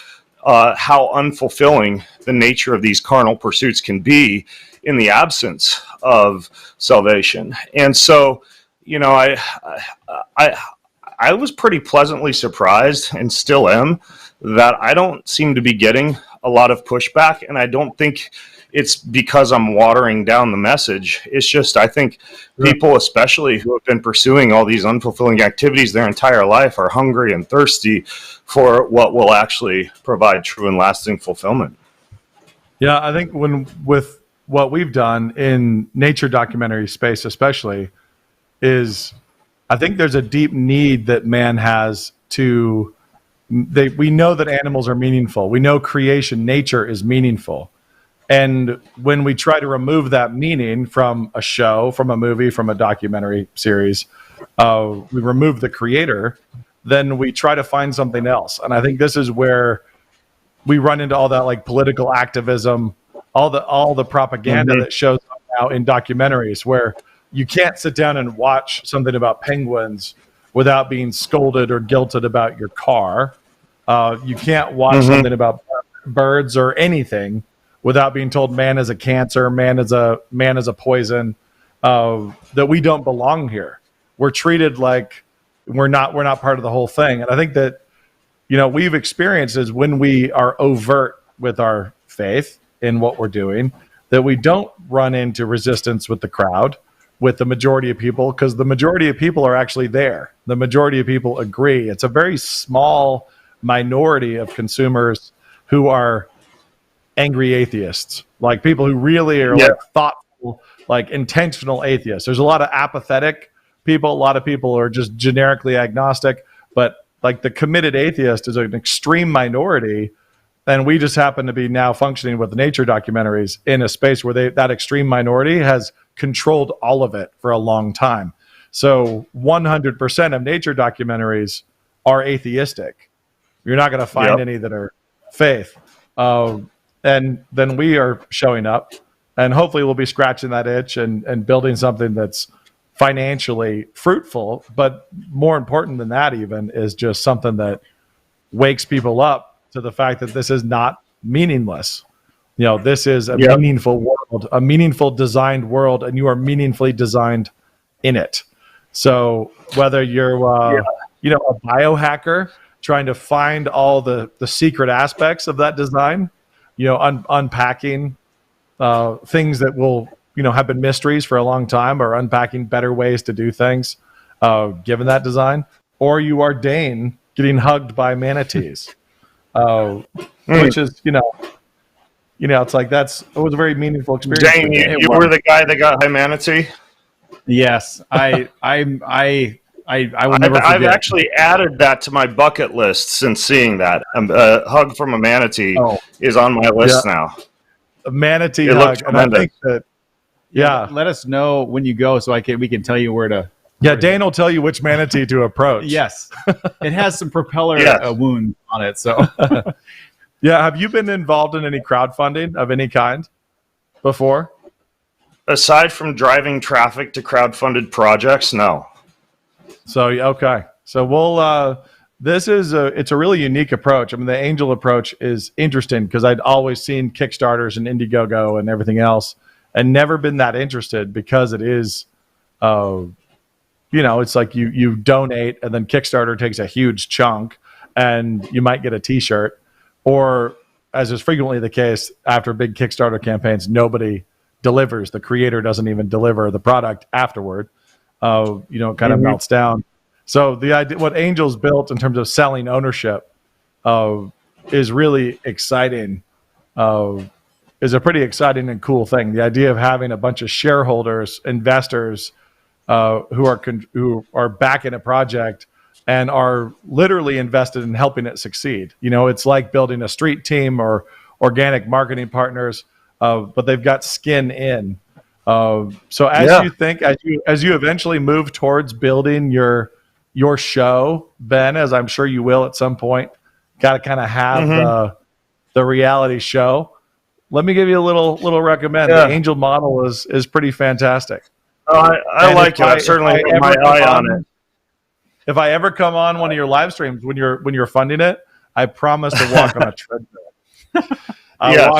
how unfulfilling the nature of these carnal pursuits can be in the absence of salvation. And so, I was pretty pleasantly surprised, and still am, that I don't seem to be getting a lot of pushback. And I don't think it's because I'm watering down the message. It's just, I think people, especially who have been pursuing all these unfulfilling activities their entire life, are hungry and thirsty for what will actually provide true and lasting fulfillment. Yeah, I think with what we've done in nature documentary space especially, is I think there's a deep need that man has to, we know that animals are meaningful. We know creation, nature is meaningful. And when we try to remove that meaning from a show, from a movie, from a documentary series, we remove the creator, then we try to find something else. And I think this is where we run into all that like political activism, all the propaganda that shows up now in documentaries, where you can't sit down and watch something about penguins without being scolded or guilted about your car. You can't watch something about birds or anything without being told man is a cancer, man is a poison, that we don't belong here. We're treated like we're not part of the whole thing. And I think that, we've experienced is when we are overt with our faith in what we're doing, that we don't run into resistance with the crowd, with the majority of people, because the majority of people are actually there. The majority of people agree. It's a very small minority of consumers who are angry atheists, like people who really are like thoughtful, like intentional atheists. There's a lot of apathetic people. A lot of people are just generically agnostic, but like the committed atheist is an extreme minority. And we just happen to be now functioning with nature documentaries in a space where that extreme minority has controlled all of it for a long time. So 100% of nature documentaries are atheistic. You're not going to find any that are faith. And then we are showing up, and hopefully we'll be scratching that itch and building something that's financially fruitful. But more important than that even is just something that wakes people up to the fact that this is not meaningless. This is a meaningful world, a meaningful designed world, and you are meaningfully designed in it. So whether you're, a biohacker trying to find all the secret aspects of that design, unpacking things that will, have been mysteries for a long time, or unpacking better ways to do things, given that design, or you are Dane getting hugged by manatees. Which is, it's like it was a very meaningful experience. Dane, you were the guy that got high manatee? Yes, I will never forget. I've actually added that to my bucket list since seeing that. A hug from a manatee is on my list now. A manatee it hug, and I think that let us know when you go so we can tell you where to. Yeah, Dane will tell you which manatee to approach. Yes. It has some propeller wound on it. So, yeah. Have you been involved in any crowdfunding of any kind before? Aside from driving traffic to crowdfunded projects, no. So, okay. So we'll, it's a really unique approach. I mean, the angel approach is interesting because I'd always seen Kickstarters and Indiegogo and everything else and never been that interested, because it is, it's like you donate and then Kickstarter takes a huge chunk, and you might get a t-shirt, or as is frequently the case after big Kickstarter campaigns, nobody delivers. The creator doesn't even deliver the product afterward. It kind of melts down. So the idea, what Angel's built in terms of selling ownership, is really exciting. Is a pretty exciting and cool thing. The idea of having a bunch of shareholders, investors, who are backing a project and are literally invested in helping it succeed. It's like building a street team or organic marketing partners, but they've got skin in. So you think, as you eventually move towards building your show, Ben, as I'm sure you will at some point, got to kind of have the reality show. Let me give you a little recommend. The Angel model is pretty fantastic. I like it. I certainly have my eye on it. If I ever come on one of your live streams when you're funding it, I promise to walk on a treadmill.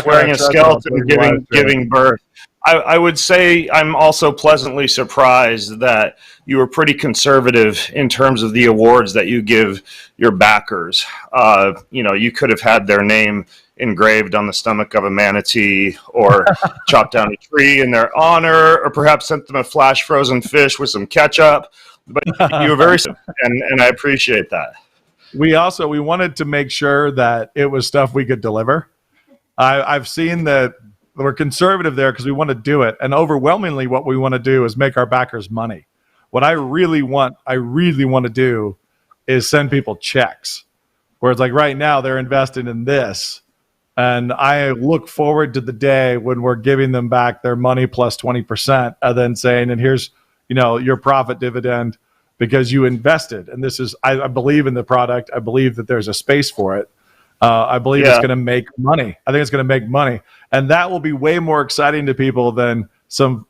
Wearing a skeleton, giving birth. I would say I'm also pleasantly surprised that you were pretty conservative in terms of the awards that you give your backers. You could have had their name engraved on the stomach of a manatee, or chopped down a tree in their honor, or perhaps sent them a flash frozen fish with some ketchup. But you were very, and I appreciate that. We wanted to make sure that it was stuff we could deliver. I've seen that we're conservative there because we want to do it, and overwhelmingly, what we want to do is make our backers money. What I really want to do is send people checks, where it's like right now they're invested in this. And I look forward to the day when we're giving them back their money plus 20%, and then saying, and here's, your profit dividend because you invested. And this is, I believe in the product. I believe that there's a space for it. I believe it's going to make money. I think it's going to make money. And that will be way more exciting to people than some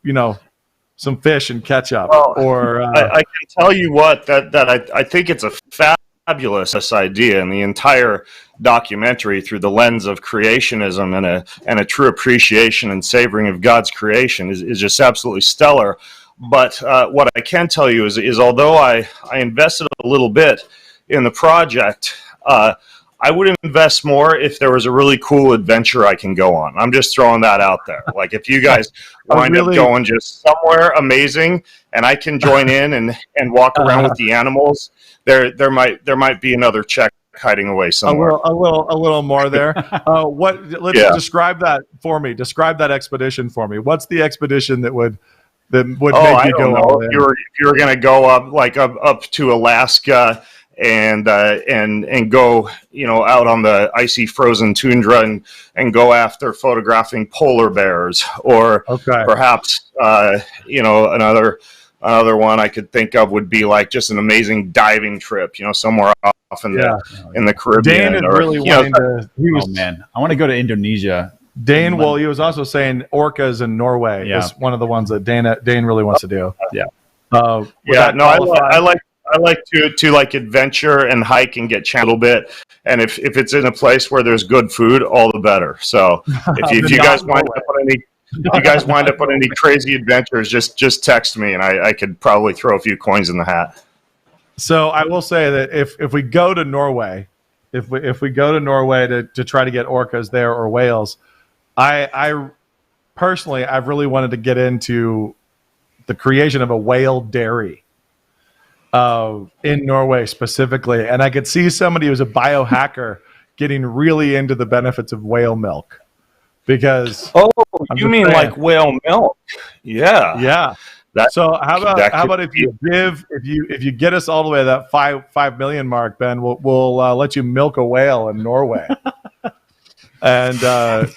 fish and ketchup. Well, I can tell you what, that I think it's a fabulous idea, and the entire documentary through the lens of creationism and a true appreciation and savoring of God's creation is just absolutely stellar. But what I can tell you is although I invested a little bit in the project, I would invest more if there was a really cool adventure I can go on. I'm just throwing that out there. Like if you guys wind up going just somewhere amazing and I can join in and walk around with the animals, there might be another check hiding away somewhere. A little more there. Describe that for me. Describe that expedition for me. What's the expedition that would make you go all in? If you were going to go up to Alaska and go out on the icy frozen tundra and go after photographing polar bears, or perhaps another one I could think of would be like just an amazing diving trip, somewhere off in the Caribbean. Dan really wanting to. I want to go to Indonesia. Dane, he was also saying orcas in Norway is one of the ones that Dane really wants to do. I like to like adventure and hike and get a little bit, and if it's in a place where there's good food, all the better. So if you guys wind up on any crazy adventures, just text me and I could probably throw a few coins in the hat. So I will say that if we go to Norway, if we go to Norway to try to get orcas there or whales, I personally I've really wanted to get into the creation of a whale dairy. In Norway specifically, and I could see somebody who's a biohacker getting really into the benefits of whale milk, because you mean like whale milk? Yeah. So how about if you get us all the way to that 5 million mark, Ben, we'll let you milk a whale in Norway. And I'm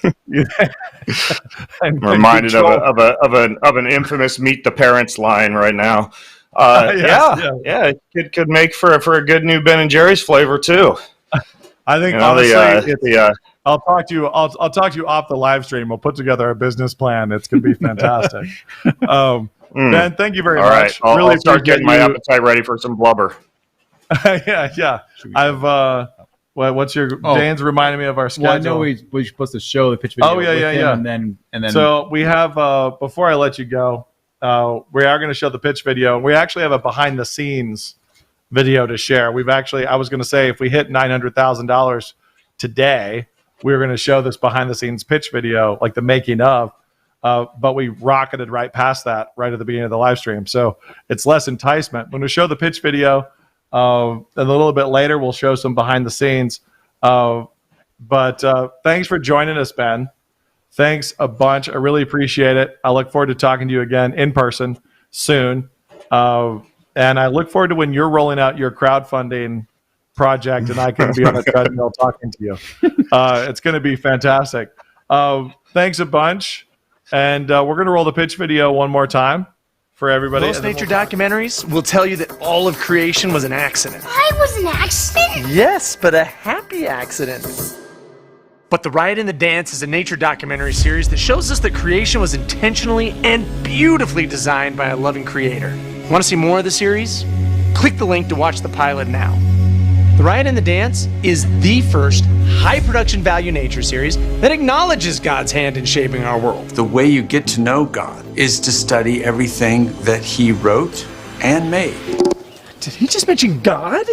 reminded of an infamous Meet the Parents line right now. It could make for a good new Ben and Jerry's flavor too. I think honestly, I'll talk to you off the live stream. We'll put together a business plan. It's going to be fantastic. Ben, thank you very much. Right. I'll start getting my appetite ready for some blubber. Yeah. I've what's your Dane's reminding me of our schedule. Well, I know we're supposed to show the pitch video. And then so we have before I let you go. We are going to show the pitch video. We actually have a behind the scenes video to share. I was going to say, if we hit $900,000 today, we were going to show this behind the scenes pitch video, like the making of, but we rocketed right past that right at the beginning of the live stream. So it's less enticement. When we show the pitch video, and a little bit later, we'll show some behind the scenes. But thanks for joining us, Ben. Thanks a bunch. I really appreciate it. I look forward to talking to you again in person soon. And I look forward to when you're rolling out your crowdfunding project and I can be on the treadmill talking to you. It's going to be fantastic. Thanks a bunch. And we're going to roll the pitch video one more time for everybody. Most nature documentaries will tell you that all of creation was an accident. I was an accident? Yes, but a happy accident. But The Riot and the Dance is a nature documentary series that shows us that creation was intentionally and beautifully designed by a loving creator. Want to see more of the series? Click the link to watch the pilot now. The Riot and the Dance is the first high production value nature series that acknowledges God's hand in shaping our world. The way you get to know God is to study everything that he wrote and made. Did he just mention God?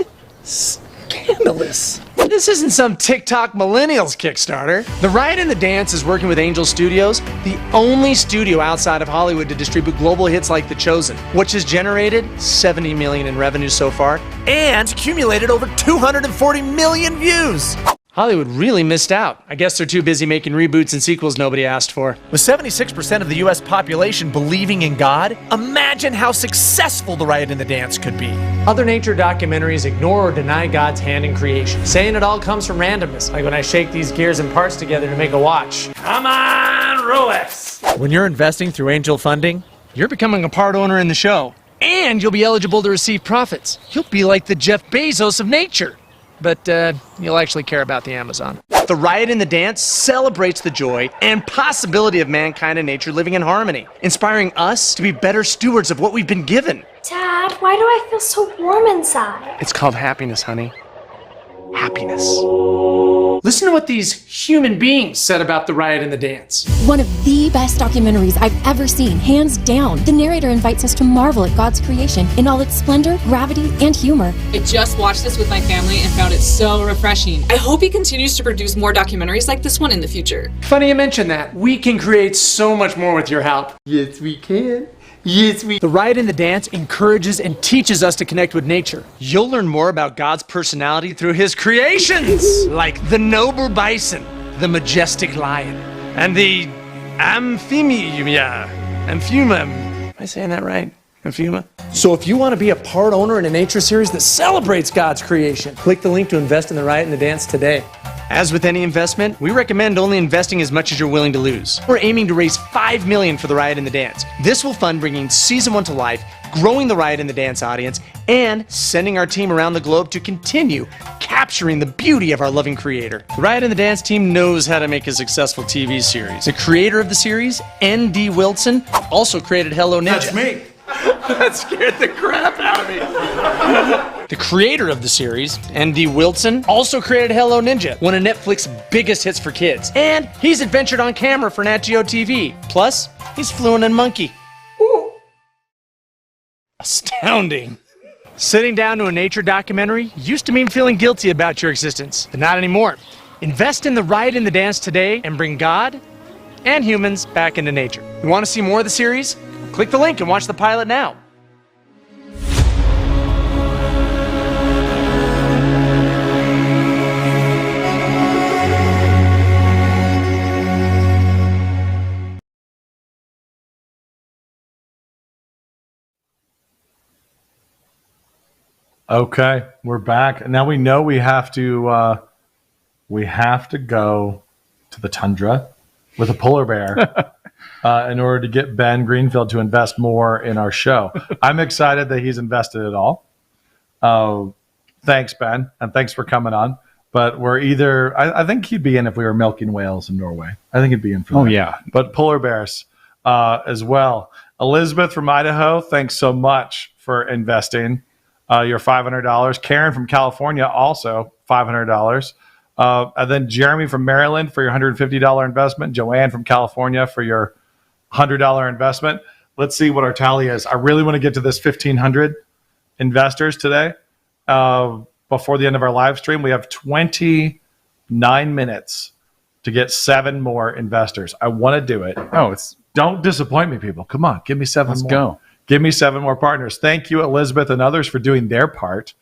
Scandalous. This isn't some TikTok millennials Kickstarter. The Riot and the Dance is working with Angel Studios, the only studio outside of Hollywood to distribute global hits like The Chosen, which has generated $70 million in revenue so far and accumulated over 240 million views. Hollywood really missed out. I guess they're too busy making reboots and sequels nobody asked for. With 76% of the US population believing in God, imagine how successful The Riot and the Dance could be. Other nature documentaries ignore or deny God's hand in creation, saying it all comes from randomness, like when I shake these gears and parts together to make a watch. Come on, Rolex! When you're investing through angel funding, you're becoming a part owner in the show, and you'll be eligible to receive profits. You'll be like the Jeff Bezos of nature. But you'll actually care about the Amazon. The Riot and the Dance celebrates the joy and possibility of mankind and nature living in harmony, inspiring us to be better stewards of what we've been given. Dad, why do I feel so warm inside? It's called happiness, honey. Happiness. Listen to what these human beings said about The Riot and the Dance. One of the best documentaries I've ever seen, hands down. The narrator invites us to marvel at God's creation in all its splendor, gravity, and humor. I just watched this with my family and found it so refreshing. I hope he continues to produce more documentaries like this one in the future. Funny you mention that. We can create so much more with your help. Yes, we can. Yes, we. The Riot and the Dance encourages and teaches us to connect with nature. You'll learn more about God's personality through his creations, like the noble bison, the majestic lion, and the amphimia. Am I saying that right? Amphima? So if you want to be a part owner in a nature series that celebrates God's creation, click the link to invest in The Riot and the Dance today. As with any investment, we recommend only investing as much as you're willing to lose. We're aiming to raise $5 million for The Riot and the Dance. This will fund bringing season 1 to life, growing The Riot and the Dance audience, and sending our team around the globe to continue capturing the beauty of our loving creator. The Riot and the Dance team knows how to make a successful TV series. The creator of the series, N.D. Wilson, also created Hello Ninja. That's me. That scared the crap out of me. The creator of the series, N.D. Wilson, also created Hello Ninja, one of Netflix's biggest hits for kids. And he's adventured on camera for Nat Geo TV. Plus, he's fluent in monkey. Ooh. Astounding. Sitting down to a nature documentary used to mean feeling guilty about your existence, but not anymore. Invest in The Riot and the Dance today and bring God and humans back into nature. You want to see more of the series? Click the link and watch the pilot now. Okay, we're back. Now we know we have to go to the tundra with a polar bear in order to get Ben Greenfield to invest more in our show. I'm excited that he's invested it all. Thanks, Ben, and thanks for coming on. But we're either I think he'd be in if we were milking whales in Norway. I think he'd be in for that. Oh yeah, but polar bears as well. Elizabeth from Idaho, thanks so much for investing. Your $500. Karen from California, also $500. And then Jeremy from Maryland for your $150 investment. Joanne from California for your $100 investment. Let's see what our tally is. I really want to get to this 1,500 investors today. before the end of our live stream. We have 29 minutes to get 7 more investors. I want to do it. Don't disappoint me, people. Come on, give me 7 more. Let's go. Give me 7 more partners. Thank you, Elizabeth and others, for doing their part.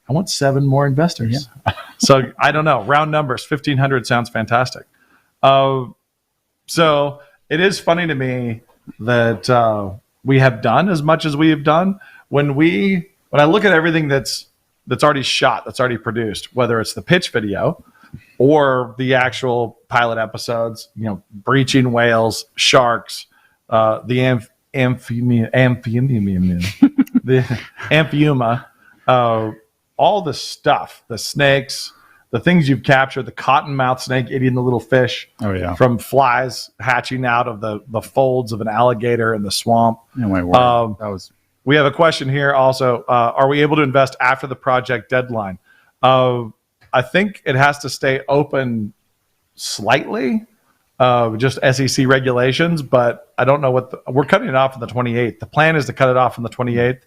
I want 7 more investors. Yeah. So I don't know. Round numbers, 1,500 sounds fantastic. So it is funny to me that we have done as much as we have done. When I look at everything that's already shot, that's already produced, whether it's the pitch video or the actual pilot episodes, breaching whales, sharks, the amphiuma, all the stuff, the snakes, the things you've captured, the cottonmouth snake eating the little fish from flies hatching out of the folds of an alligator in the swamp. Oh my word. We have a question here also. Are we able to invest after the project deadline? I think it has to stay open slightly, just SEC regulations, but I don't know we're cutting it off on the 28th. The plan is to cut it off on the 28th.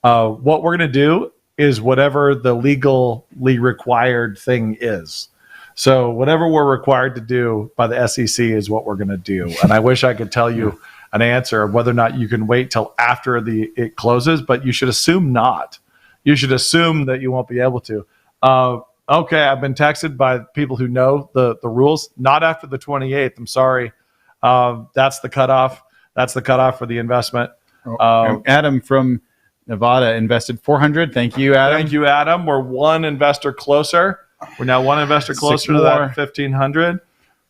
What we're going to do is whatever the legally required thing is. So whatever we're required to do by the SEC is what we're going to do. And I wish I could tell you an answer of whether or not you can wait till after it closes, but you should assume not. You should assume that you won't be able to. Okay, I've been texted by people who know the rules. Not after the 28th. I'm sorry. That's the cutoff. That's the cutoff for the investment. Adam from Nevada invested $400. Thank you, Adam. Thank you, Adam. We're one investor closer. We're now one investor closer to that 1,500.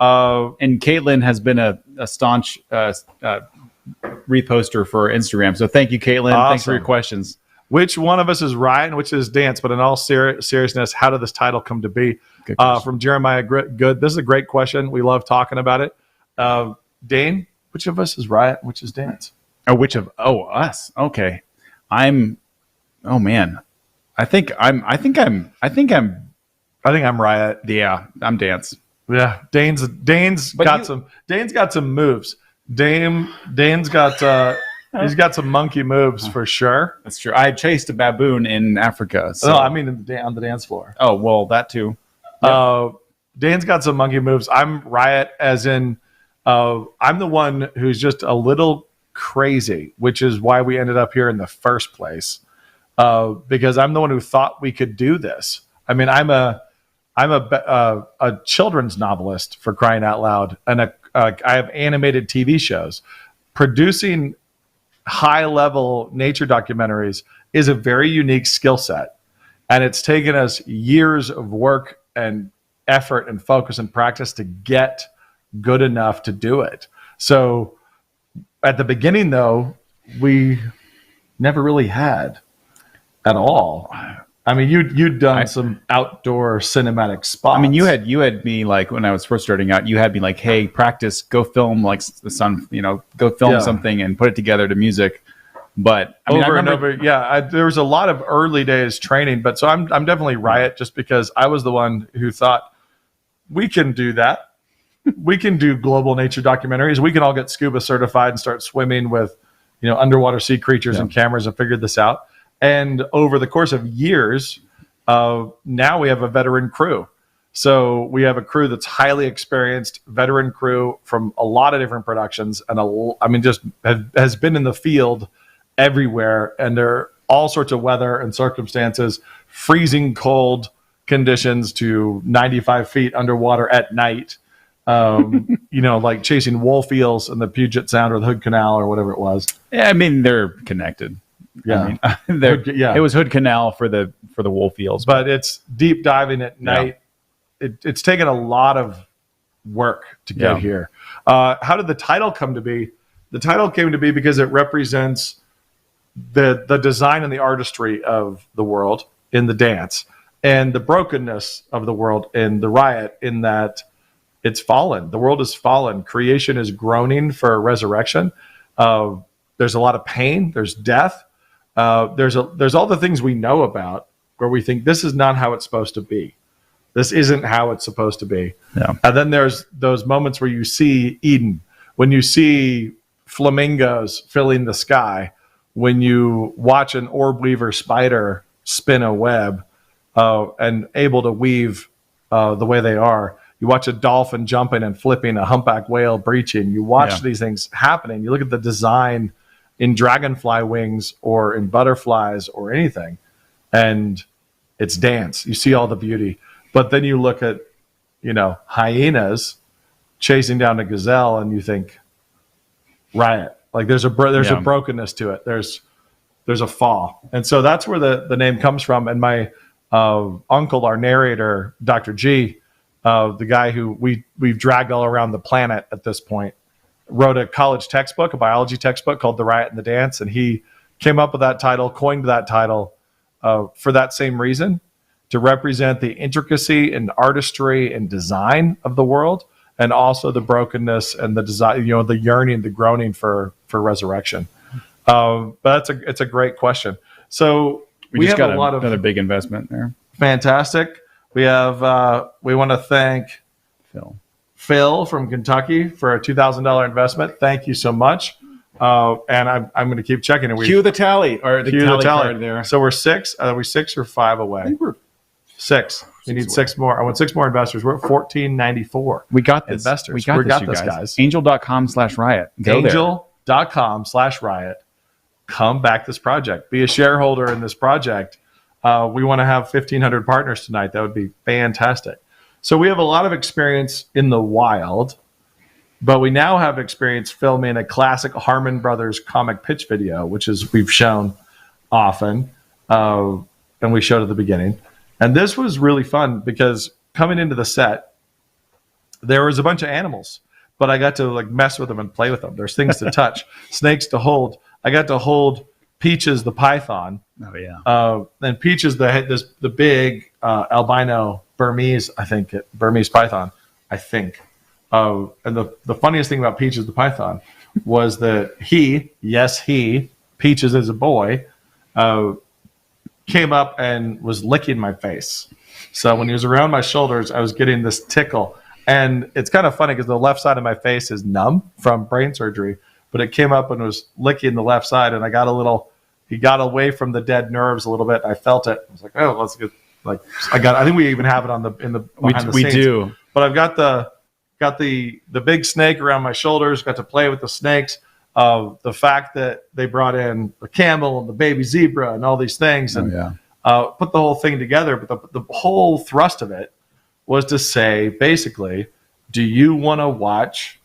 And Caitlin has been a staunch reposter for Instagram. So thank you, Caitlin. Awesome. Thanks for your questions. Which one of us is Riot and which is Dance? But in all seriousness, how did this title come to be? From Jeremiah Good. This is a great question. We love talking about it. Dane, which of us is Riot and which is Dance? Us. Okay. I think I'm Riot. Yeah, I'm Dance. Yeah, Dane's got some moves. Dane's got he's got some monkey moves for sure. That's true. I chased a baboon in Africa. So. No, I mean on the dance floor. Oh well, that too. Yep. Dane's got some monkey moves. I'm Riot, as in I'm the one who's just a little crazy, which is why we ended up here in the first place. Because I'm the one who thought we could do this. I mean, I'm a children's novelist, for crying out loud, and I have animated TV shows. Producing high-level nature documentaries is a very unique skill set, and it's taken us years of work and effort and focus and practice to get good enough to do it. So at the beginning, though, we never really had at all. I mean, you'd done some outdoor cinematic spots. I mean, you had me like when I was first starting out. You had me like, hey, practice, go film like the sun, go film something and put it together to music. But I mean, there was a lot of early days training. But so I'm definitely Riot, just because I was the one who thought we can do that. We can do global nature documentaries. We can all get scuba certified and start swimming with, underwater sea creatures and cameras, and figured this out. And over the course of years, now we have a veteran crew. So we have a crew that's highly experienced, veteran crew from a lot of different productions, and just has been in the field everywhere under all sorts of weather and circumstances, freezing cold conditions to 95 feet underwater at night. Like chasing wolf eels in the Puget Sound or the Hood Canal or whatever it was. Yeah, I mean, they're connected. Yeah, It was Hood Canal for the wolf eels, but it's deep diving at night. It's taken a lot of work to get here. How did the title come to be? The title came to be because it represents the design and the artistry of the world in the dance, and the brokenness of the world in the Riot, in that it's fallen. The world is fallen. Creation is groaning for resurrection. There's a lot of pain. There's death. There's all the things we know about where we think this is not how it's supposed to be. This isn't how it's supposed to be. Yeah. And then there's those moments where you see Eden, when you see flamingos filling the sky, when you watch an orb weaver spider spin a web, and able to weave the way they are. You watch a dolphin jumping and flipping, a humpback whale breaching. You watch these things happening. You look at the design in dragonfly wings or in butterflies or anything, and it's dance. You see all the beauty. But then you look at, hyenas chasing down a gazelle, and you think, riot. Like there's a brokenness to it. There's a fall. And so that's where the name comes from. And my uncle, our narrator, Dr. G, the guy who we've dragged all around the planet at this point, wrote a college textbook, a biology textbook called The Riot and the Dance. And he came up with that title, coined that title for that same reason, to represent the intricacy and artistry and design of the world, and also the brokenness and the desire, the yearning, the groaning for resurrection. But it's a great question. So we just have got a lot of another big investment there. Fantastic. We have we want to thank Phil from Kentucky for a $2,000 investment. Thank you so much. And I'm going to keep checking it. Cue the tally or the tally card there. So we're 6. Are we 6 or 5 away? I think we're 6. We need 6 more. I want 6 more investors. We're at 1494. We got this. Investors. We got this, guys. Angel.com/riot. Angel.com/riot. Come back this project. Be a shareholder in this project. We want to have 1,500 partners tonight. That would be fantastic. So we have a lot of experience in the wild, but we now have experience filming a classic Harmon Brothers comic pitch video, which is we've shown often, and we showed at the beginning. And this was really fun because coming into the set, there was a bunch of animals, but I got to mess with them and play with them. There's things to touch, snakes to hold. I got to hold Peaches the python. Oh yeah. And Peaches the big albino Burmese python, I think. And the funniest thing about Peaches the python was that he, Peaches is a boy, came up and was licking my face. So when he was around my shoulders, I was getting this tickle. And it's kind of funny because the left side of my face is numb from brain surgery, but it came up and was licking the left side, and he got away from the dead nerves a little bit. I felt it. I was like, oh, let's get I think we even have it behind the scenes. We do. But I've got the big snake around my shoulders, got to play with the snakes. The fact that they brought in the camel and the baby zebra and all these things and put the whole thing together. But the whole thrust of it was to say, basically, do you want to watch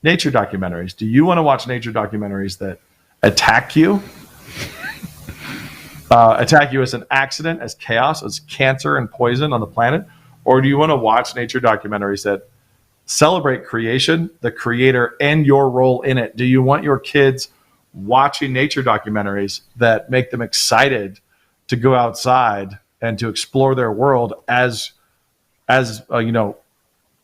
nature documentaries? Do you want to watch nature documentaries that attack you? Attack you as an accident, as chaos, as cancer and poison on the planet? Or do you want to watch nature documentaries that celebrate creation, the creator, and your role in it? Do you want your kids watching nature documentaries that make them excited to go outside and to explore their world as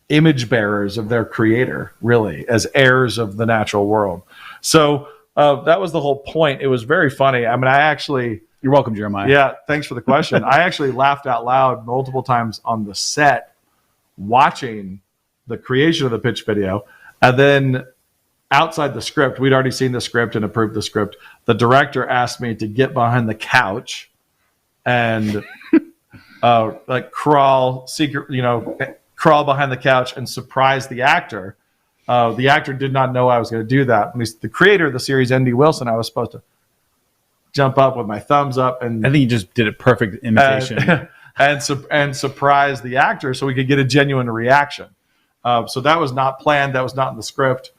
image bearers of their creator, really, as heirs of the natural world? So that was the whole point. It was very funny. I mean, You're welcome, Jeremiah. Yeah, thanks for the question. I actually laughed out loud multiple times on the set watching the creation of the pitch video. And then outside the script, we'd already seen the script and approved the script. The director asked me to get behind the couch and crawl behind the couch and surprise the actor. The actor did not know I was going to do that. At least the creator of the series, N.D. Wilson, I was supposed to jump up with my thumbs up, and I think you just did a perfect imitation and surprise the actor so we could get a genuine reaction. So that was not planned. That was not in the script.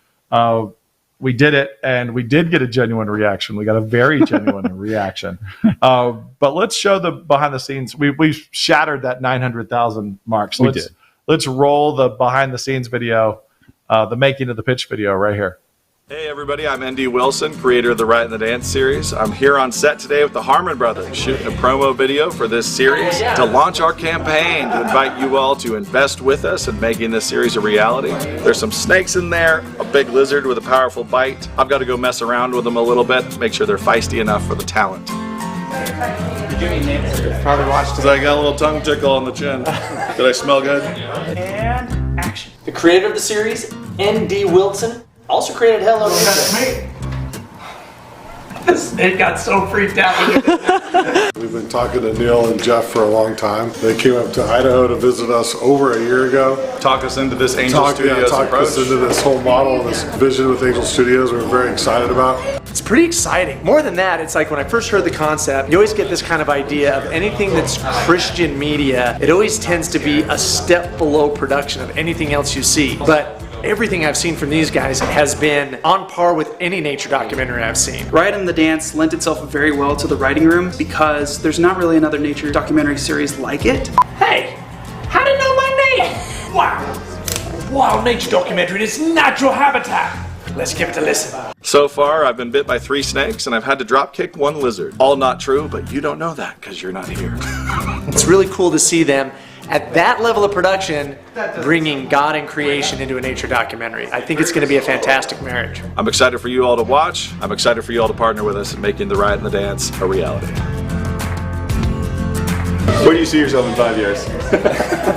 We did it, and we did get a genuine reaction. We got a very genuine reaction. But let's show the behind the scenes. We shattered that 900,000 mark. So let's roll the behind the scenes video, the making of the pitch video right here. Hey everybody, I'm N.D. Wilson, creator of the Riot and the Dance series. I'm here on set today with the Harmon Brothers, shooting a promo video for this series to launch our campaign to invite you all to invest with us in making this series a reality. There's some snakes in there, a big lizard with a powerful bite. I've got to go mess around with them a little bit, make sure they're feisty enough for the talent. Probably watched Because I got a little tongue tickle on the chin. Did I smell good? And action. The creator of the series, N.D. Wilson, also created Hello Kitty. That's me. Snake got so freaked out. We've been talking to Neil and Jeff for a long time. They came up to Idaho to visit us over a year ago. Talk us into this Angel Studios talk approach. us into this whole model, this vision with Angel Studios we're very excited about. It's pretty exciting. More than that, it's like when I first heard the concept, you always get this kind of idea of anything that's Christian media, it always tends to be a step below production of anything else you see. But everything I've seen from these guys has been on par with any nature documentary I've seen. Riot and the Dance lent itself very well to the writing room because there's not really another nature documentary series like it. Hey, how did you know my name? Wow. Wild nature documentary in its natural habitat. Let's give it a listen. So far, I've been bit by 3 snakes and I've had to drop kick 1 lizard. All not true, but you don't know that because you're not here. It's really cool to see them at that level of production bringing God and creation into a nature documentary. I think it's going to be a fantastic marriage. I'm excited for you all to watch. I'm excited for you all to partner with us in making the Riot and the Dance a reality. Where do you see yourself in 5 years?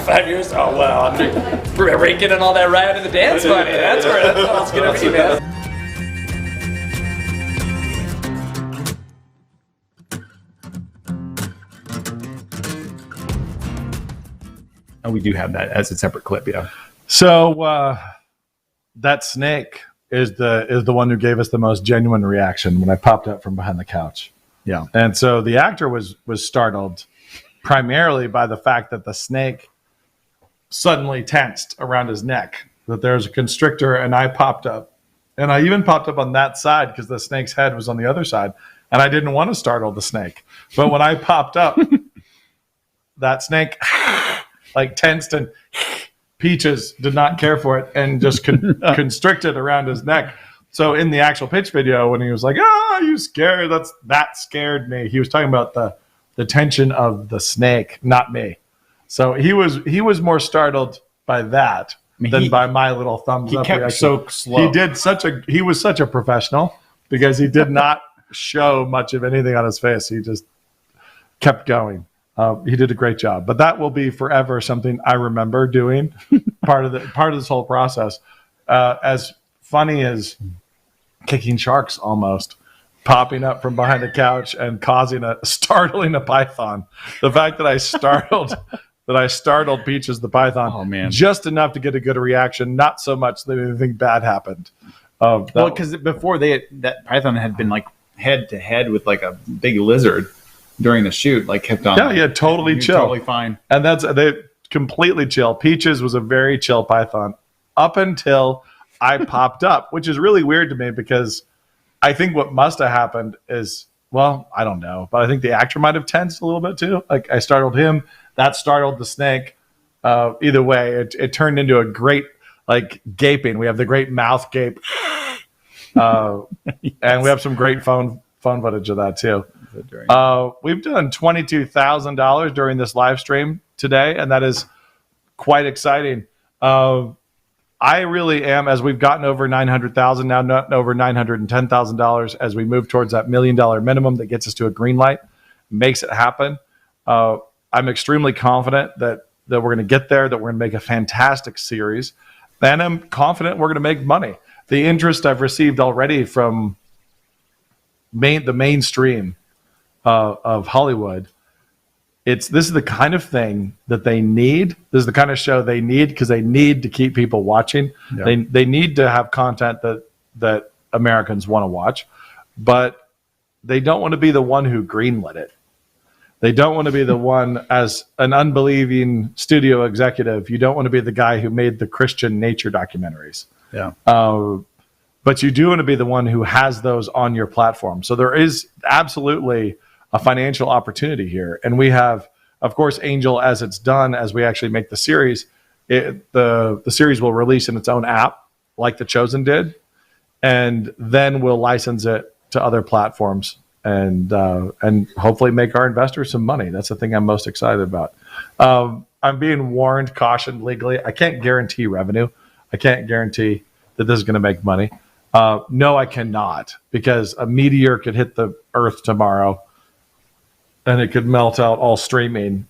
5 years? Oh, well, I'm raking in all that Riot and the Dance money. That's where that's all it's going to be, man. Oh, we do have that as a separate clip, yeah. So that snake is the one who gave us the most genuine reaction when I popped up from behind the couch. Yeah. And so the actor was startled primarily by the fact that the snake suddenly tensed around his neck, that there was a constrictor, and I popped up. And I even popped up on that side because the snake's head was on the other side, and I didn't want to startle the snake. But when I popped up, that snake like tensed, and Peaches did not care for it and just constricted around his neck. So in the actual pitch video, when he was like, "Ah, you scared?" That scared me. He was talking about the tension of the snake, not me. So he was more startled by that than by my little thumbs up reaction. So slow. He was such a professional because he did not show much of anything on his face. He just kept going. He did a great job, but that will be forever something I remember doing. part of this whole process, as funny as kicking sharks, almost popping up from behind the couch and startling a python. The fact that I startled Peaches the python, just enough to get a good reaction, not so much that anything bad happened. Well, because before that python had been like head to head with like a big lizard during the shoot, like kept on. Yeah, totally chill, totally fine, and they completely chill. Peaches was a very chill python up until I popped up, which is really weird to me because I think what must have happened is, well, I don't know, but I think the actor might have tensed a little bit too. Like I startled him, that startled the snake. Either way, it turned into a great like gaping. We have the great mouth gape, yes. And we have some great phone footage of that too. We've done $22,000 during this live stream today, and that is quite exciting. I really am, as we've gotten over 900,000 now, not over $910,000, as we move towards that $1 million minimum that gets us to a green light, makes it happen. I'm extremely confident that we're going to get there, that we're going to make a fantastic series, and I'm confident we're going to make money. The interest I've received already from the mainstream of Hollywood, this is the kind of thing that they need. This is the kind of show they need because they need to keep people watching. Yeah. They need to have content that Americans want to watch, but they don't want to be the one who greenlit it. They don't want to be the one, as an unbelieving studio executive, you don't want to be the guy who made the Christian nature documentaries. Yeah. But you do want to be the one who has those on your platform. So there is absolutely a financial opportunity here. And we have, of course, Angel, as it's done, as we actually make the series, the series will release in its own app, like The Chosen did, and then we'll license it to other platforms and hopefully make our investors some money. That's the thing I'm most excited about. I'm being warned, cautioned legally. I can't guarantee revenue. I can't guarantee that this is going to make money. No, I cannot, because a meteor could hit the Earth tomorrow and it could melt out all streaming.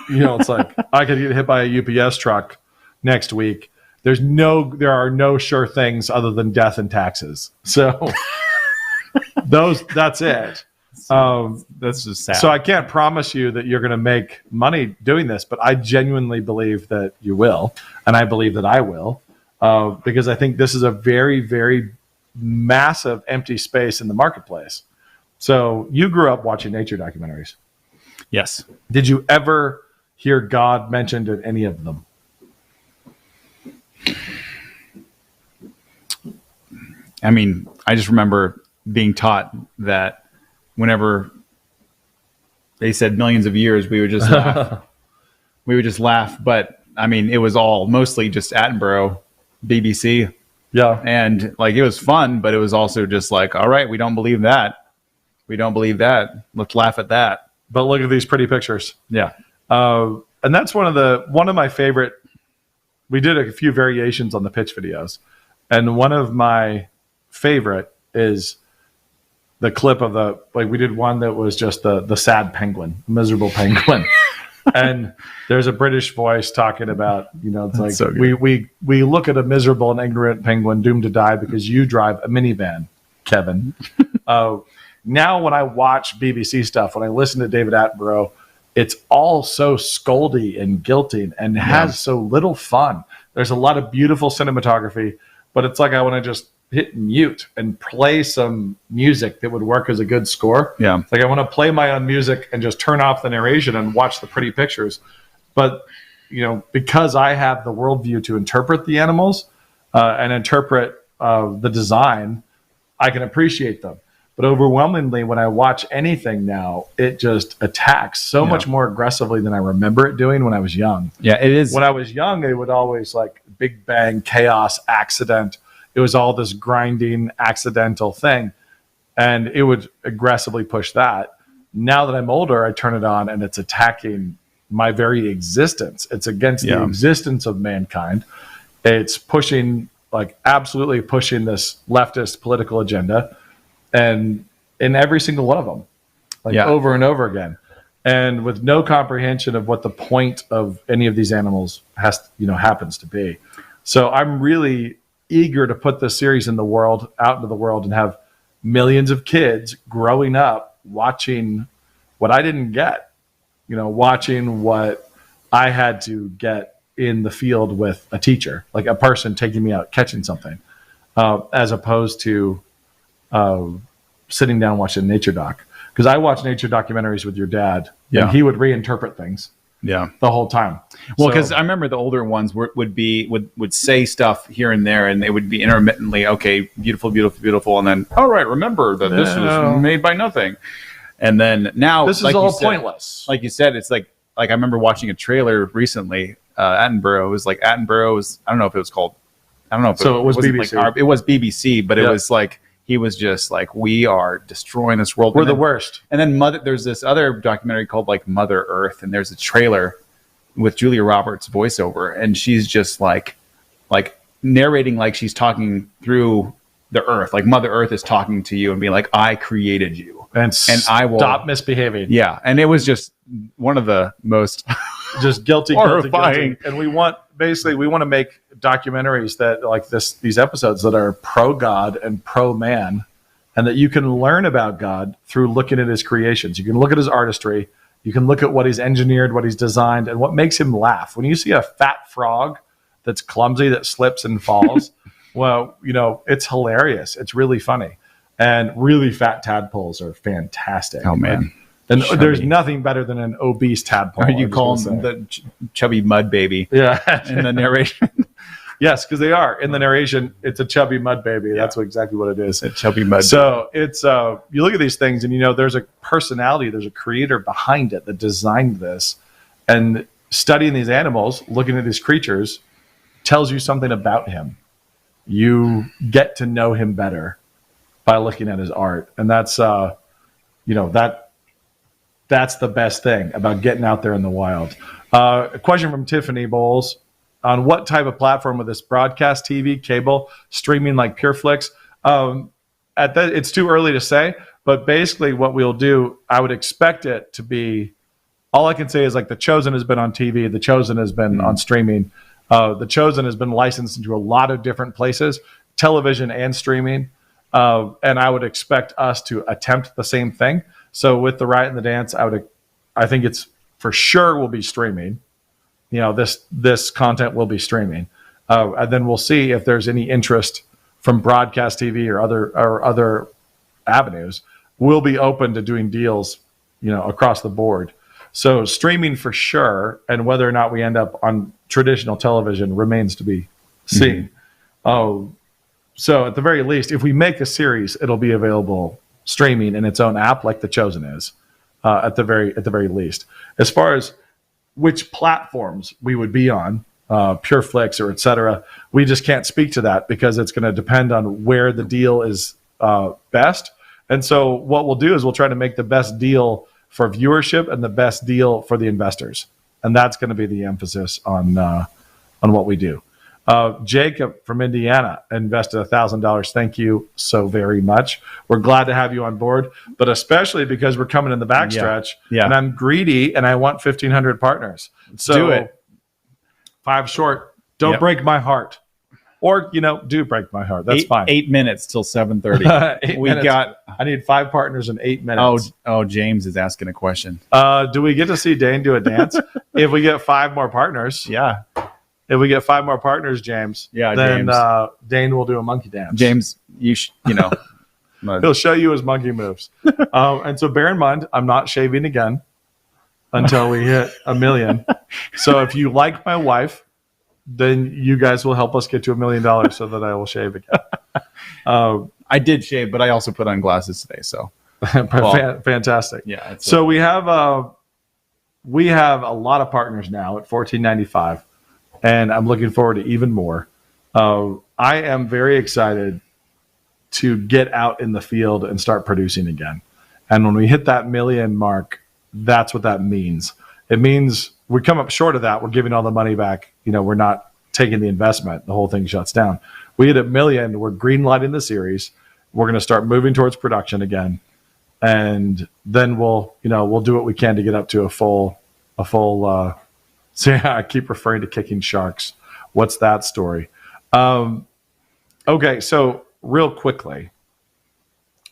It's like I could get hit by a UPS truck next week. There are no sure things other than death and taxes. So That's it. That's just sad. So I can't promise you that you're going to make money doing this, but I genuinely believe that you will, and I believe that I will, because I think this is a very, very massive empty space in the marketplace. So you grew up watching nature documentaries. Yes. Did you ever hear God mentioned in any of them? I mean, I just remember being taught that whenever they said millions of years, we would just laugh. We would just laugh. But I mean, it was all mostly just Attenborough, BBC. Yeah. And like, it was fun, but it was also just like, all right, we don't believe that. We don't believe that. Let's laugh at that. But look at these pretty pictures. Yeah. And that's one of my favorite. We did a few variations on the pitch videos. And one of my favorite is the clip of we did one that was just the sad penguin, miserable penguin. And there's a British voice talking about, it's like, so we look at a miserable and ignorant penguin doomed to die because you drive a minivan, Kevin. Now when I watch BBC stuff, when I listen to David Attenborough, it's all so scoldy and guilty and has so little fun. There's a lot of beautiful cinematography, but it's like I want to just hit mute and play some music that would work as a good score. Yeah. It's like I want to play my own music and just turn off the narration and watch the pretty pictures. But, because I have the worldview to interpret the animals and interpret the design, I can appreciate them. But overwhelmingly, when I watch anything now, it just attacks so much more aggressively than I remember it doing when I was young. Yeah, it is. When I was young, it would always like big bang, chaos, accident. It was all this grinding, accidental thing. And it would aggressively push that. Now that I'm older, I turn it on and it's attacking my very existence. It's against the existence of mankind. It's pushing, absolutely pushing this leftist political agenda. And in every single one of them, over and over again, and with no comprehension of what the point of any of these animals happens to be. So I'm really eager to put this series out into the world, and have millions of kids growing up watching what I didn't get, watching what I had to get in the field with a teacher, like a person taking me out catching something, as opposed to sitting down watching a nature doc. Because I watch nature documentaries with your dad, and he would reinterpret things the whole time. Well, because I remember the older ones would say stuff here and there, and they would be intermittently, okay, beautiful, beautiful, beautiful, and then, all right, remember that this was made by nothing. And then now this is all pointless. Like you said, it's like I remember watching a trailer recently. Attenborough was I don't know if it was called, I don't know if it was BBC. It was BBC, but it was like, he was just like, we are destroying this world. We're the worst. And then there's this other documentary called Mother Earth, and there's a trailer with Julia Roberts voiceover, and she's just like narrating like she's talking through the earth, like Mother Earth is talking to you and being like, I created you, and I will stop misbehaving. Yeah, and it was just one of the most just guilty, horrifying. And we want to make documentaries that these episodes that are pro God and pro man, and that you can learn about God through looking at his creations. You can look at his artistry. You can look at what he's engineered, what he's designed, and what makes him laugh. When you see a fat frog that's clumsy, that slips and falls, well, it's hilarious. It's really funny. And really fat tadpoles are fantastic. Oh, man. And there's nothing better than an obese tadpole. Or you call him the chubby mud baby. Yeah. In the narration. Yes, because they are. In the narration, it's a chubby mud baby. Yeah. That's exactly what it is. A chubby mud So baby. It's you look at these things and there's a personality, there's a creator behind it that designed this. And studying these animals, looking at these creatures, tells you something about him. You get to know him better by looking at his art. And that's that's the best thing about getting out there in the wild. A question from Tiffany Bowles. On what type of platform with this broadcast, TV, cable, streaming like PureFlix? It's too early to say, but basically what we'll do, I would expect it to be, all I can say is The Chosen has been on TV, The Chosen has been on streaming, The Chosen has been licensed into a lot of different places, television and streaming. And I would expect us to attempt the same thing. So with the Riot and the Dance, I think it's for sure will be streaming. This content will be streaming. And then we'll see if there's any interest from broadcast TV or other avenues. We'll be open to doing deals, across the board. So streaming for sure, and whether or not we end up on traditional television remains to be seen. So at the very least, if we make a series, it'll be available streaming in its own app, like The Chosen is, at the very least. As far as which platforms we would be on, PureFlix or etc., we just can't speak to that because it's going to depend on where the deal is best. And so what we'll do is we'll try to make the best deal for viewership and the best deal for the investors, and that's going to be the emphasis on what we do. Jacob from Indiana invested $1,000. Thank you so very much. We're glad to have you on board, but especially because we're coming in the backstretch, and I'm greedy and I want 1,500 partners. So do it. 5 short. Don't break my heart. Or, do break my heart. That's fine. 8 minutes till 7:30. I need 5 partners in 8 minutes. Oh, James is asking a question. Do we get to see Dane do a dance? If we get 5 more partners. Yeah. If we get 5 more partners, James. Yeah, then James. Dane will do a monkey dance. James, he'll show you his monkey moves. And so bear in mind, I'm not shaving again until we hit 1 million. So if you like my wife, then you guys will help us get to $1 million so that I will shave again. I did shave, but I also put on glasses today. So fantastic. Yeah. So we have a lot of partners now at $14.95, and I'm looking forward to even more. I am very excited to get out in the field and start producing again. And when we hit that 1 million mark, that's what that means. It means we come up short of that. We're giving all the money back. We're not taking the investment. The whole thing shuts down. We hit 1 million. We're green lighting the series. We're going to start moving towards production again. And then we'll do what we can to get up to a full, I keep referring to kicking sharks. What's that story? Okay. So real quickly,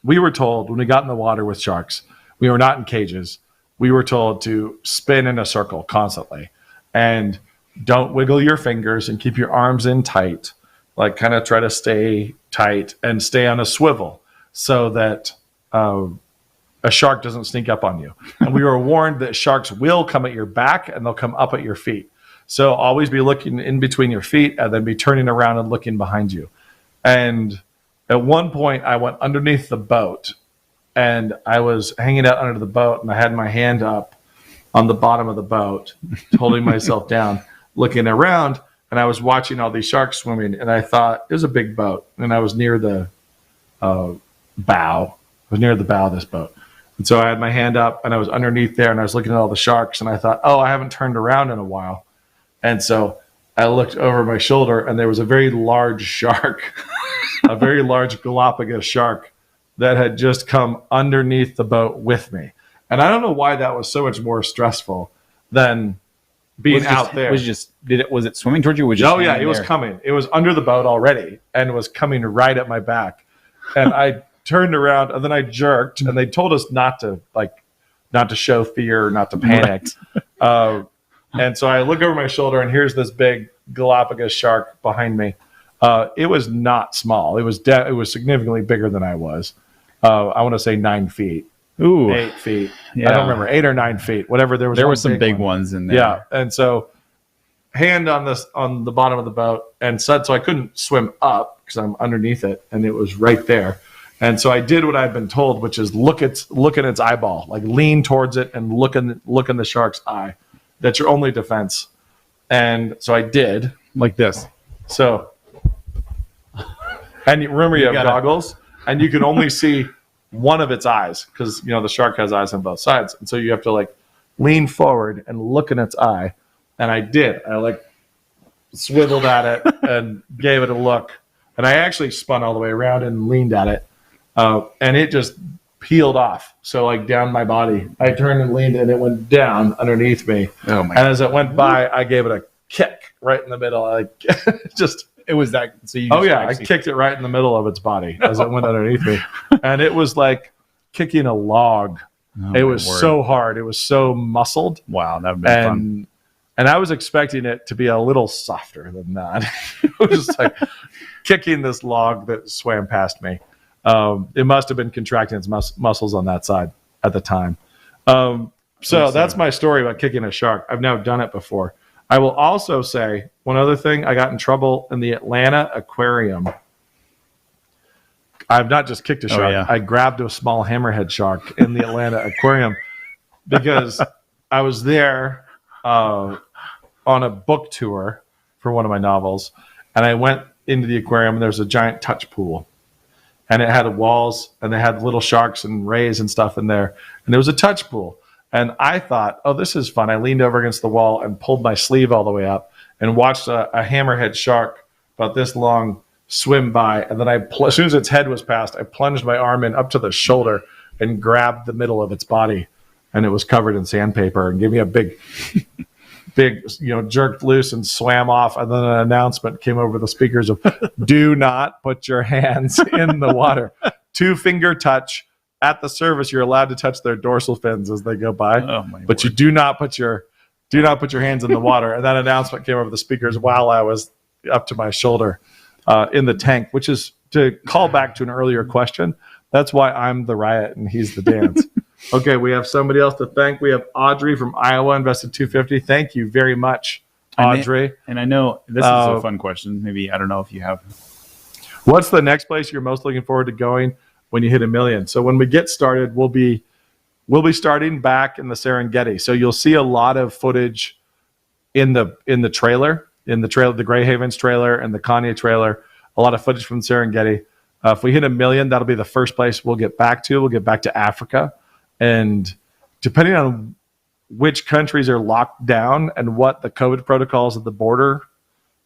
we were told when we got in the water with sharks, we were not in cages. We were told to spin in a circle constantly and don't wiggle your fingers and keep your arms in tight, like kind of try to stay tight and stay on a swivel so that a shark doesn't sneak up on you. And we were warned that sharks will come at your back and they'll come up at your feet. So always be looking in between your feet and then be turning around and looking behind you. And at one point I went underneath the boat and I was hanging out under the boat and I had my hand up on the bottom of the boat, holding myself down, looking around, and I was watching all these sharks swimming, and I thought, it was a big boat, and I was near the bow. I was near the bow of this boat. And so I had my hand up, and I was underneath there, and I was looking at all the sharks, and I thought, I haven't turned around in a while. And so I looked over my shoulder, and there was a very large shark, a very large Galapagos shark that had just come underneath the boat with me. And I don't know why that was so much more stressful than being out there. Was it swimming towards you? It was coming. It was under the boat already and was coming right at my back. And I turned around and then I jerked, and they told us not to show fear, not to panic. Right. And so I look over my shoulder and here's this big Galapagos shark behind me. It was not small. It was significantly bigger than I was. I want to say 9 feet. Ooh, 8 feet. Yeah. I don't remember, 8 or 9 feet, whatever. There were some big ones in there. Yeah. And so hand on the bottom of the boat, and so I couldn't swim up because I'm underneath it, and it was right there. And so I did what I've been told, which is look at its eyeball, like lean towards it and look in the shark's eye. That's your only defense. And so I did like this. So, and remember you have goggles, and you can only see one of its eyes because the shark has eyes on both sides, and so you have to lean forward and look in its eye. And I did. I swiveled at it and gave it a look, and I actually spun all the way around and leaned at it, and it just peeled off. So down my body, I turned and leaned, and it went down underneath me. Oh my! And as it went by, I gave it a kick right in the middle. It was that. So you. Oh yeah, I kicked it right in the middle of its body as it went underneath me, and it was like kicking a log. Oh, it was so hard. It was so muscled. Wow, that would be fun. And I was expecting it to be a little softer than that. It was just like kicking this log that swam past me. It must have been contracting its muscles on that side at the time. So that's my story about kicking a shark. I've now done it before. I will also say one other thing. I got in trouble in the Atlanta aquarium. I've not just kicked a shark. Yeah. I grabbed a small hammerhead shark in the Atlanta aquarium because I was there on a book tour for one of my novels. And I went into the aquarium and there's a giant touch pool. And it had walls and they had little sharks and rays and stuff in there. And there was a touch pool. And I thought, oh, this is fun. I leaned over against the wall and pulled my sleeve all the way up and watched a hammerhead shark about this long swim by. And then as soon as its head was past, I plunged my arm in up to the shoulder and grabbed the middle of its body. And it was covered in sandpaper and gave me a big, jerked loose and swam off. And then an announcement came over the speakers of, do not put your hands in the water. 2-finger touch. At the service, you're allowed to touch their dorsal fins as they go by, but you do not put your hands in the water. And that announcement came over the speakers while I was up to my shoulder in the tank, which is to call back to an earlier question. That's why I'm the Riot and he's the Dance. Okay, we have somebody else to thank. We have Audrey from Iowa, invested $250. Thank you very much, Audrey. And I know this is a fun question. Maybe I don't know if you have. What's the next place you're most looking forward to going when you hit 1 million? So when we get started, we'll be starting back in the Serengeti. So you'll see a lot of footage in the trailer, the Grey Havens trailer and the Kanye trailer, a lot of footage from the Serengeti. If we hit 1 million, that'll be the first place we'll get back to. We'll get back to Africa. And depending on which countries are locked down and what the COVID protocols at the border,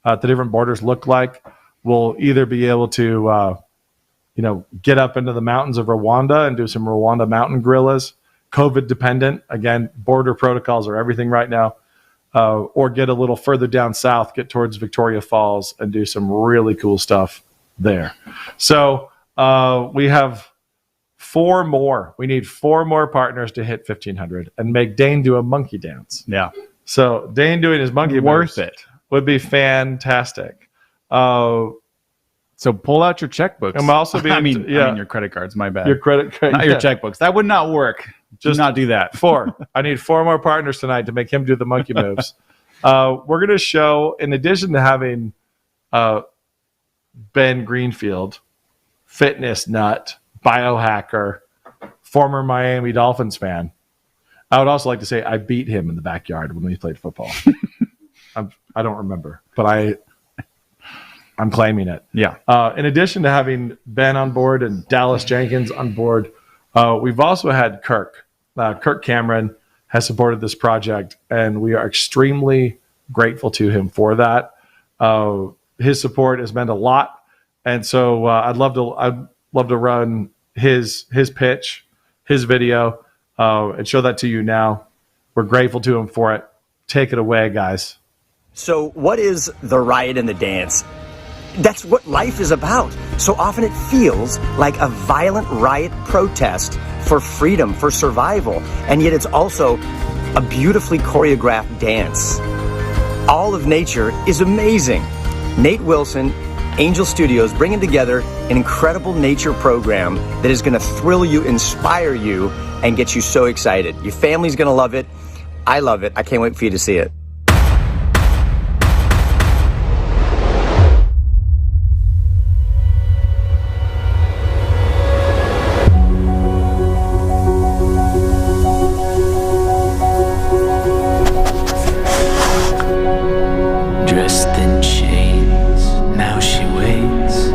the different borders look like, we'll either be able to get up into the mountains of Rwanda and do some Rwanda mountain gorillas, COVID dependent. Again, border protocols are everything right now. Or get a little further down south, get towards Victoria Falls and do some really cool stuff there. So we have 4 more. We need 4 more partners to hit 1,500 and make Dane do a monkey dance. Yeah. So Dane doing his monkey worth moves it would be fantastic. So pull out your checkbooks. I'm also being, I mean your credit cards. My bad. Your credit card, not your checkbooks. That would not work. Just not do that. 4. I need 4 more partners tonight to make him do the monkey moves. We're going to show, in addition to having Ben Greenfield, fitness nut, biohacker, former Miami Dolphins fan. I would also like to say I beat him in the backyard when we played football. I don't remember, but I'm claiming it. Yeah. In addition to having Ben on board and Dallas Jenkins on board, we've also had Kirk. Kirk Cameron has supported this project, and we are extremely grateful to him for that. His support has meant a lot, and so I'd love to run his pitch, his video, and show that to you now. We're grateful to him for it. Take it away, guys. So what is the riot and the dance? That's what life is about. So often it feels like a violent riot protest for freedom, for survival, and yet it's also a beautifully choreographed dance. All of nature is amazing. Nate Wilson, Angel Studios, bringing together an incredible nature program that is going to thrill you, inspire you, and get you so excited. Your family's going to love it. I love it. I can't wait for you to see it. Dressed in chains, now she waits,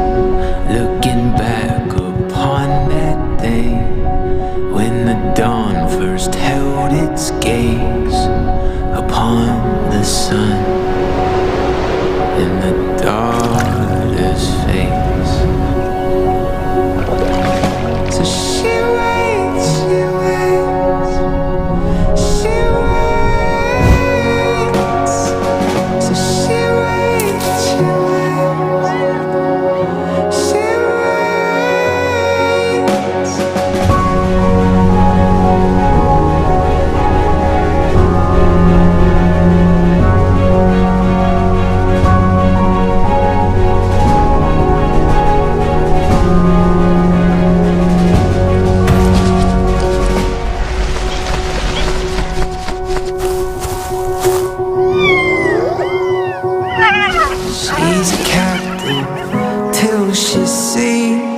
looking back upon that day when the dawn first held its gaze upon captive till she sees.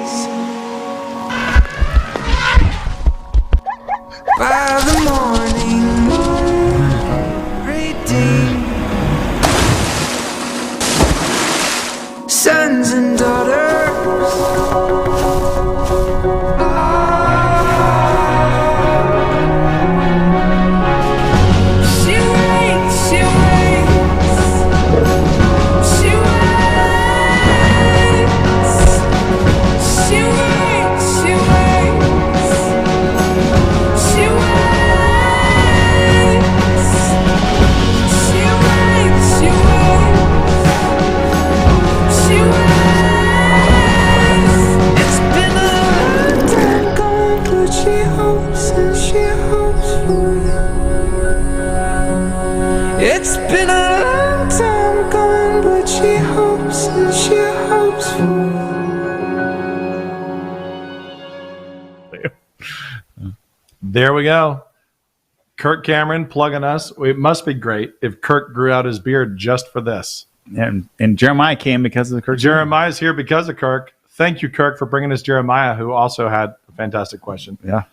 By the morning moon, redeemed. Sons and daughters. She waits, she waits. She waits. She waits, she waits. She waits. She waits, she waits. She waits. It's been a long time coming, but she hopes and she hopes for you. It's been a long time coming, but she hopes and she hopes for you. There we go. Kirk Cameron plugging us. It must be great if Kirk grew out his beard just for this. And Jeremiah came because of the Kirk. Jeremiah's here because of Kirk. Thank you, Kirk, for bringing us Jeremiah, who also had a fantastic question. Yeah.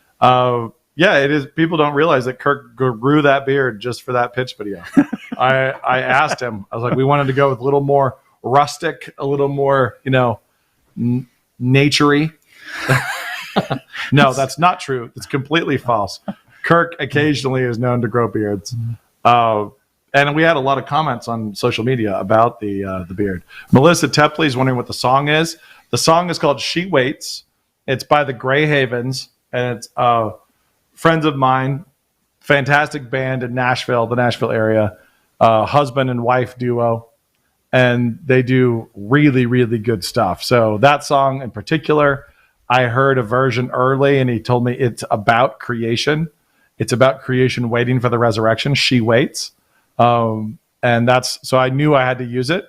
Yeah, it is. People don't realize that Kirk grew that beard just for that pitch video. I asked him. I was like, we wanted to go with a little more rustic, a little more, naturey. No, that's not true. It's completely false. Kirk occasionally is known to grow beards. And we had a lot of comments on social media about the beard. Melissa Tepley is wondering what the song is. The song is called She Waits. It's by the Grey Havens, and it's friends of mine, fantastic band in Nashville, the Nashville area, husband and wife duo, and they do really, really good stuff. So that song in particular, I heard a version early, and he told me it's about creation. It's about creation waiting for the resurrection. She waits. And so I knew I had to use it,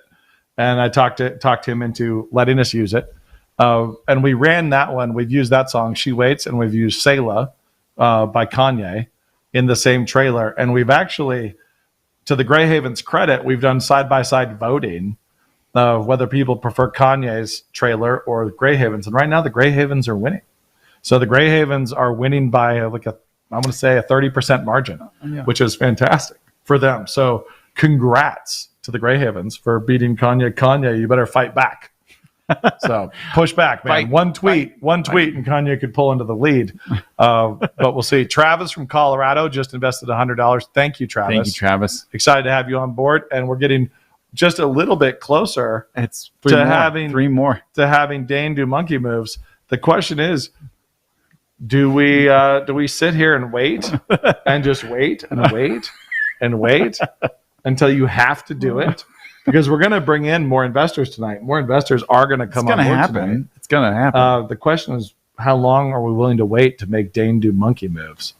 and I talked him into letting us use it. And we ran that one. We've used that song, She Waits, and we've used Selah by Kanye in the same trailer. And we've actually, to the Grey Havens' credit, we've done side-by-side voting of whether people prefer Kanye's trailer or Grey Havens. And right now the Grey Havens are winning. So the Grey Havens are winning by I'm going to say a 30% margin, which is fantastic for them. So congrats to the Grey Havens for beating Kanye. Kanye, you better fight back. So push back, man. One tweet, and Kanye could pull into the lead. But we'll see. Travis from Colorado just invested $100. Thank you, Travis. Thank you, Travis. Excited to have you on board, and we're getting just a little bit closer having Dane do monkey moves. The question is, do we sit here and wait and just wait and wait and wait until you have to do it? Because we're going to bring in more investors tonight. More investors are going to come on board tonight. It's going to happen. The question is, how long are we willing to wait to make Dane do monkey moves?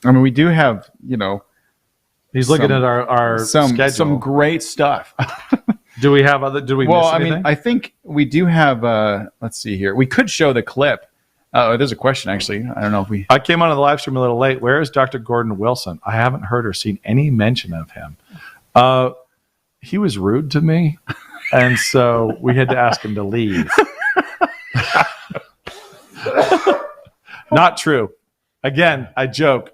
I mean, we do have, he's looking at our schedule. Some great stuff. Do we have other? Do we? Well, miss I anything? mean, I think we do have. Let's see here. We could show the clip. There's a question actually. I don't know if we. I came onto the live stream a little late. Where is Dr. Gordon Wilson? I haven't heard or seen any mention of him. He was rude to me, and so we had to ask him to leave. Not true. Again, I joke.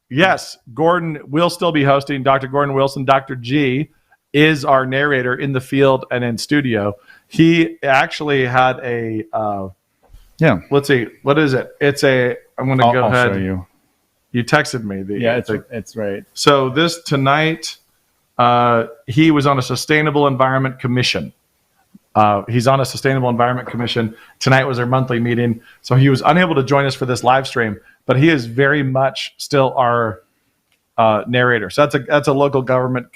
Yes, Gordon will still be hosting. Dr. Gordon Wilson, Dr. G, is our narrator in the field and in studio. He actually had a let's see, what is it? It's a. I'm going to go ahead. I'll show you. You texted me. It's right. So this tonight. He was on a Sustainable Environment Commission. He's on a Sustainable Environment Commission. Tonight was our monthly meeting, so he was unable to join us for this live stream, but he is very much still our narrator. So that's a local government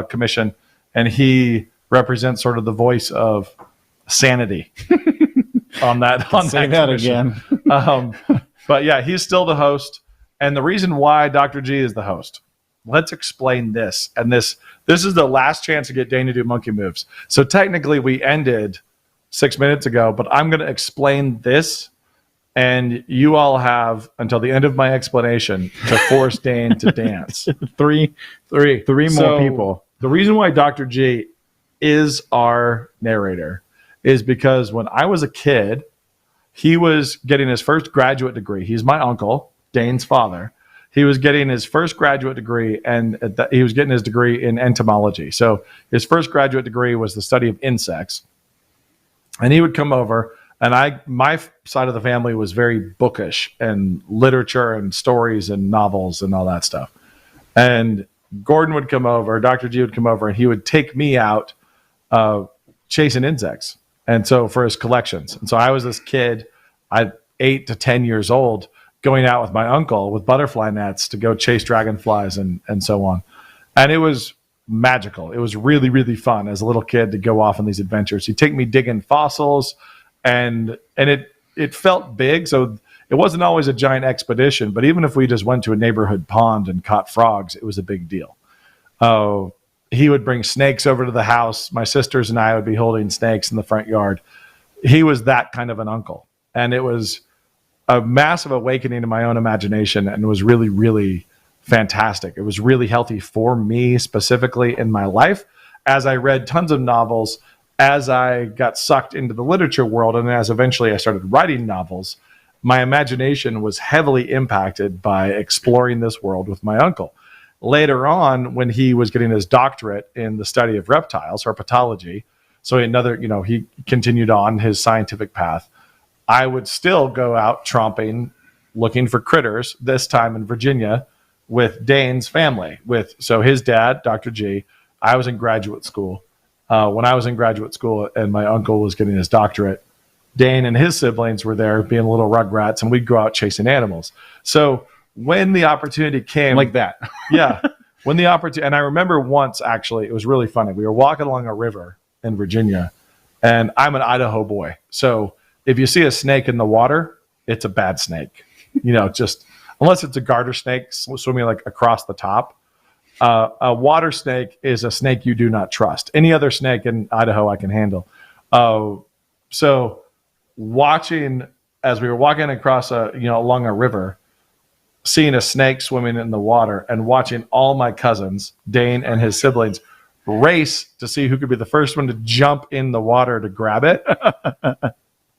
commission, and he represents sort of the voice of sanity on that. Say that again. But yeah, he's still the host, and the reason why Dr. G is the host. Let's explain this. And this is the last chance to get Dane to do monkey moves. So technically we ended 6 minutes ago, but I'm going to explain this, and you all have until the end of my explanation to force Dane to dance. Three more people. The reason why Dr. G is our narrator is because when I was a kid, he was getting his first graduate degree. He's my uncle, Dane's father. He was getting his first graduate degree, and he was getting his degree in entomology. So his first graduate degree was the study of insects. And he would come over, and my side of the family was very bookish and literature and stories and novels and all that stuff. And Gordon would come over, Dr. G would come over, and he would take me out chasing insects. And so for his collections. And so I was this kid, 8 to 10 years old, going out with my uncle with butterfly nets to go chase dragonflies and so on. And it was magical. It was really, really fun as a little kid to go off on these adventures. He'd take me digging fossils, and it felt big. So it wasn't always a giant expedition, but even if we just went to a neighborhood pond and caught frogs, it was a big deal. He would bring snakes over to the house. My sisters and I would be holding snakes in the front yard. He was that kind of an uncle. And it was a massive awakening in my own imagination, and it was really, really fantastic. It was really healthy for me specifically in my life. As I read tons of novels, as I got sucked into the literature world, and as eventually I started writing novels, my imagination was heavily impacted by exploring this world with my uncle. Later on, when he was getting his doctorate in the study of reptiles, herpetology, so he continued on his scientific path, I would still go out tromping, looking for critters, this time in Virginia, with Dane's family. So his dad, Dr. G, I was in graduate school. When I was in graduate school and my uncle was getting his doctorate, Dane and his siblings were there being little rugrats, and we'd go out chasing animals. So when the opportunity came... Like that. Yeah. When the opportunity... And I remember once, actually, it was really funny. We were walking along a river in Virginia, and I'm an Idaho boy. So if you see a snake in the water, it's a bad snake. Just unless it's a garter snake swimming like across the top. A water snake is a snake you do not trust. Any other snake in Idaho I can handle. So watching as we were walking across along a river, seeing a snake swimming in the water, and watching all my cousins, Dane and his siblings, race to see who could be the first one to jump in the water to grab it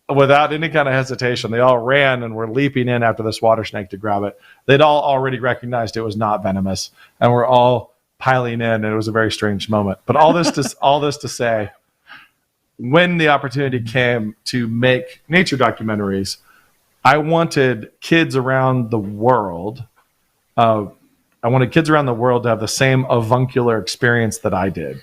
without any kind of hesitation. They all ran and were leaping in after this water snake to grab it. They'd all already recognized it was not venomous, and we're all piling in, and it was a very strange moment. But all this to say, when the opportunity came to make nature documentaries, I wanted kids around the world. I wanted kids around the world to have the same avuncular experience that I did.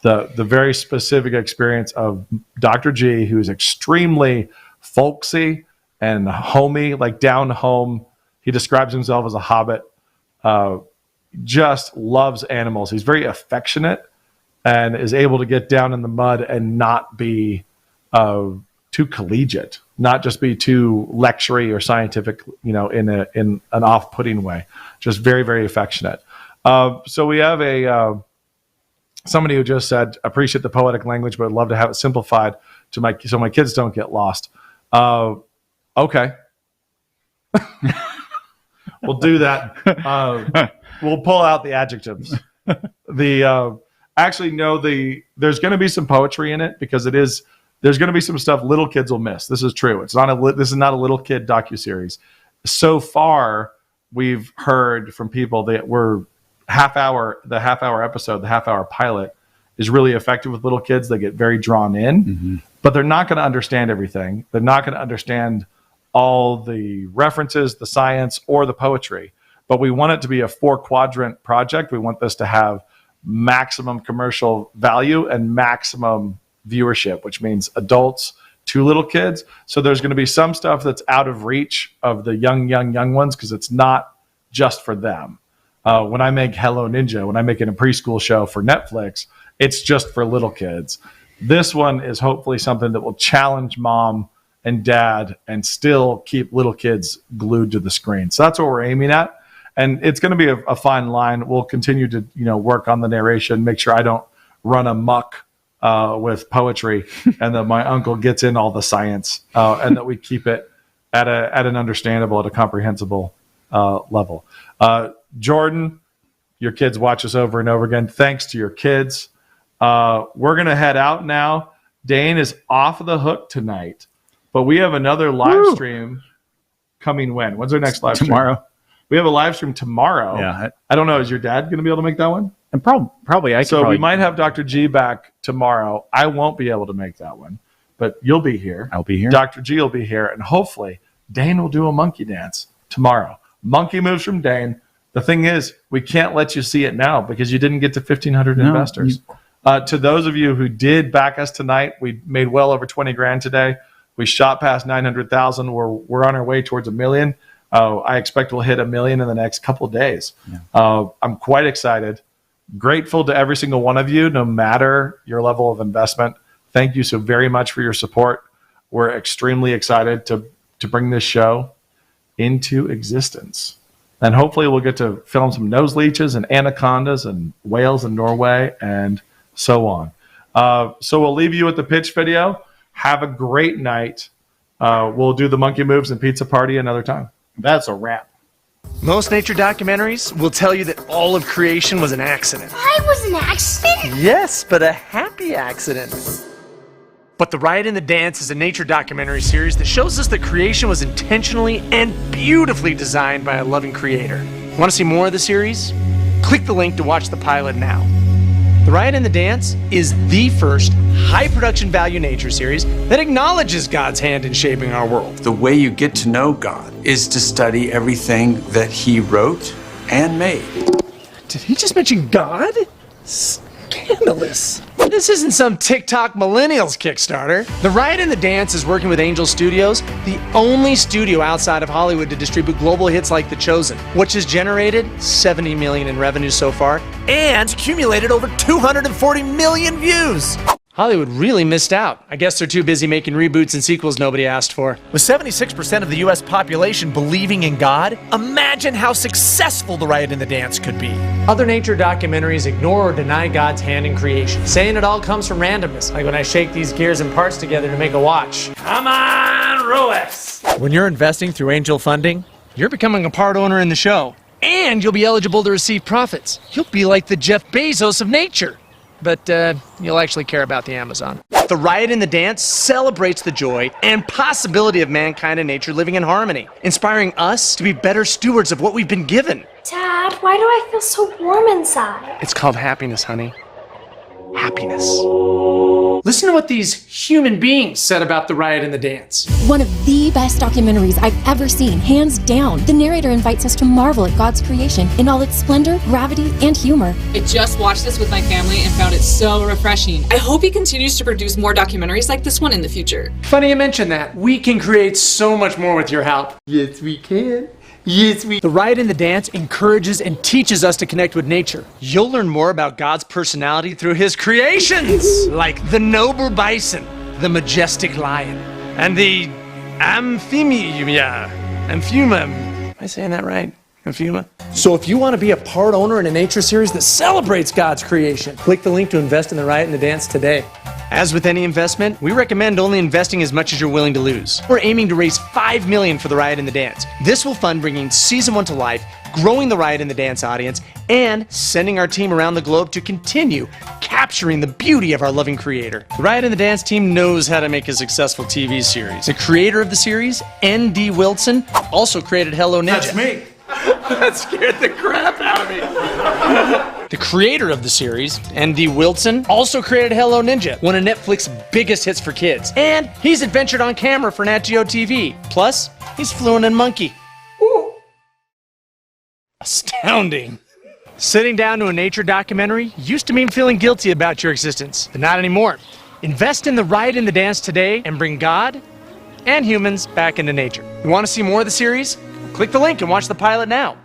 The very specific experience of Dr. G, who's extremely folksy and homey, like down home. He describes himself as a hobbit. Just loves animals. He's very affectionate and is able to get down in the mud and not be too collegiate, not just be too lectury or scientific, in an off-putting way. Just very, very affectionate. So we have somebody who just said, appreciate the poetic language, but would love to have it simplified so my kids don't get lost. Okay. We'll do that. We'll pull out the adjectives. There's going to be some poetry in it because there's going to be some stuff little kids will miss. This is true. This is not a little kid docuseries. So far, we've heard from people that the half hour episode, the half hour pilot is really effective with little kids. They get very drawn in, but they're not going to understand everything. They're not going to understand all the references, the science, or the poetry. But we want it to be a 4-quadrant project. We want this to have maximum commercial value and maximum viewership, which means adults to little kids. So there's going to be some stuff that's out of reach of the young ones because it's not just for them. When I make Hello Ninja, when I make it a preschool show for Netflix, it's just for little kids. This one is hopefully something that will challenge mom and dad and still keep little kids glued to the screen. So that's what we're aiming at. And it's going to be a fine line. We'll continue to, work on the narration, make sure I don't run amok with poetry and that my uncle gets in all the science and that we keep it at an understandable, at a comprehensible level. Jordan, your kids watch us over and over again. Thanks to your kids. We're going to head out now. Dane is off the hook tonight, but we have another live stream coming when? When's our next live stream? Tomorrow. We have a live stream tomorrow. Yeah. I don't know. Is your dad going to be able to make that one? And probably. We might have Dr. G back tomorrow. I won't be able to make that one, but you'll be here. I'll be here. Dr. G will be here, and hopefully Dane will do a monkey dance tomorrow. Monkey moves from Dane. The thing is, we can't let you see it now because you didn't get to 1,500 investors. To those of you who did back us tonight, we made well over 20 grand today. We shot past 900,000. We're on our way towards $1 million. I expect we'll hit $1 million in the next couple of days. Yeah. I'm quite excited. Grateful to every single one of you, no matter your level of investment. Thank you so very much for your support. We're extremely excited to bring this show into existence. And hopefully we'll get to film some nose leeches and anacondas and whales in Norway and so on. So we'll leave you with the pitch video. Have a great night. We'll do the monkey moves and pizza party another time. That's a wrap. Most nature documentaries will tell you that all of creation was an accident. I was an accident? Yes, but a happy accident. But The Riot and the Dance is a nature documentary series that shows us that creation was intentionally and beautifully designed by a loving creator. Want to see more of the series? Click the link to watch the pilot now. The Riot and the Dance is the first high production value nature series that acknowledges God's hand in shaping our world. The way you get to know God is to study everything that he wrote and made. Did he just mention God? Scandalous. This isn't some TikTok millennials Kickstarter. The Riot and the Dance is working with Angel Studios, the only studio outside of Hollywood to distribute global hits like The Chosen, which has generated $70 million in revenue so far and accumulated over 240 million views. Hollywood really missed out. I guess they're too busy making reboots and sequels nobody asked for. With 76% of the US population believing in God, imagine how successful The Riot and the Dance could be. Other nature documentaries ignore or deny God's hand in creation, saying it all comes from randomness, like when I shake these gears and parts together to make a watch. Come on, Roex! When you're investing through angel funding, you're becoming a part owner in the show, and you'll be eligible to receive profits. You'll be like the Jeff Bezos of nature. But you'll actually care about the Amazon. The Riot and the Dance celebrates the joy and possibility of mankind and nature living in harmony, inspiring us to be better stewards of what we've been given. Dad, why do I feel so warm inside? It's called happiness, honey. Happiness. Listen to what these human beings said about The Riot and the Dance. One of the best documentaries I've ever seen, hands down. The narrator invites us to marvel at God's creation in all its splendor, gravity, and humor. I just watched this with my family and found it so refreshing. I hope he continues to produce more documentaries like this one in the future. Funny you mention that. We can create so much more with your help. Yes, we can. Yes, we. The Riot and the Dance encourages and teaches us to connect with nature. You'll learn more about God's personality through his creations, like the noble bison, the majestic lion, and the amphimia. Am I saying that right? Amphima? So if you want to be a part owner in a nature series that celebrates God's creation, click the link to invest in The Riot and the Dance today. As with any investment, we recommend only investing as much as you're willing to lose. We're aiming to raise $5 million for The Riot and the Dance. This will fund bringing season 1 to life, growing The Riot and the Dance audience, and sending our team around the globe to continue capturing the beauty of our loving creator. The Riot and the Dance team knows how to make a successful TV series. The creator of the series, N.D. Wilson, also created Hello Ninja. That's me. That scared the crap out of me. The creator of the series, N.D. Wilson, also created Hello Ninja, one of Netflix's biggest hits for kids. And he's adventured on camera for Nat Geo TV. Plus, he's fluent in monkey. Ooh. Astounding. Sitting down to a nature documentary used to mean feeling guilty about your existence, but not anymore. Invest in The Riot and the Dance today and bring God and humans back into nature. You want to see more of the series? Click the link and watch the pilot now.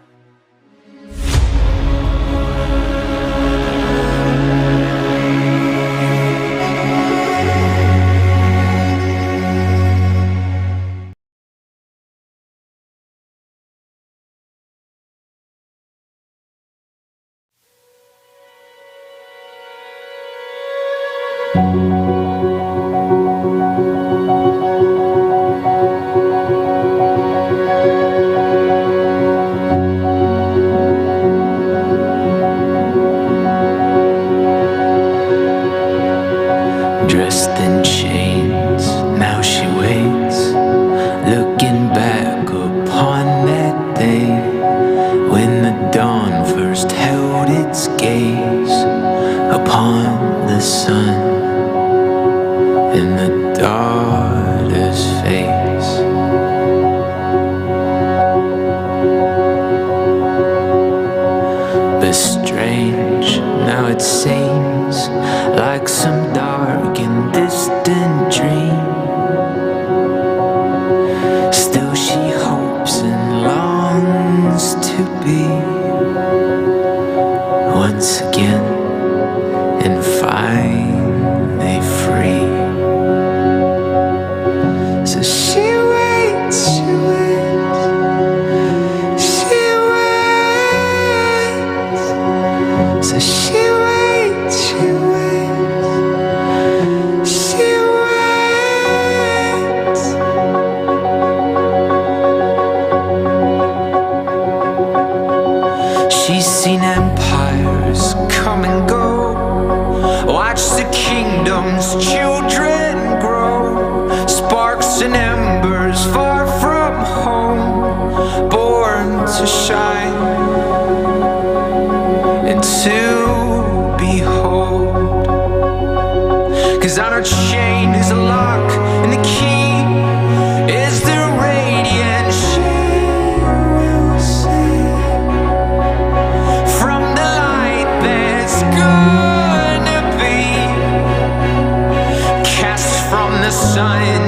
dying.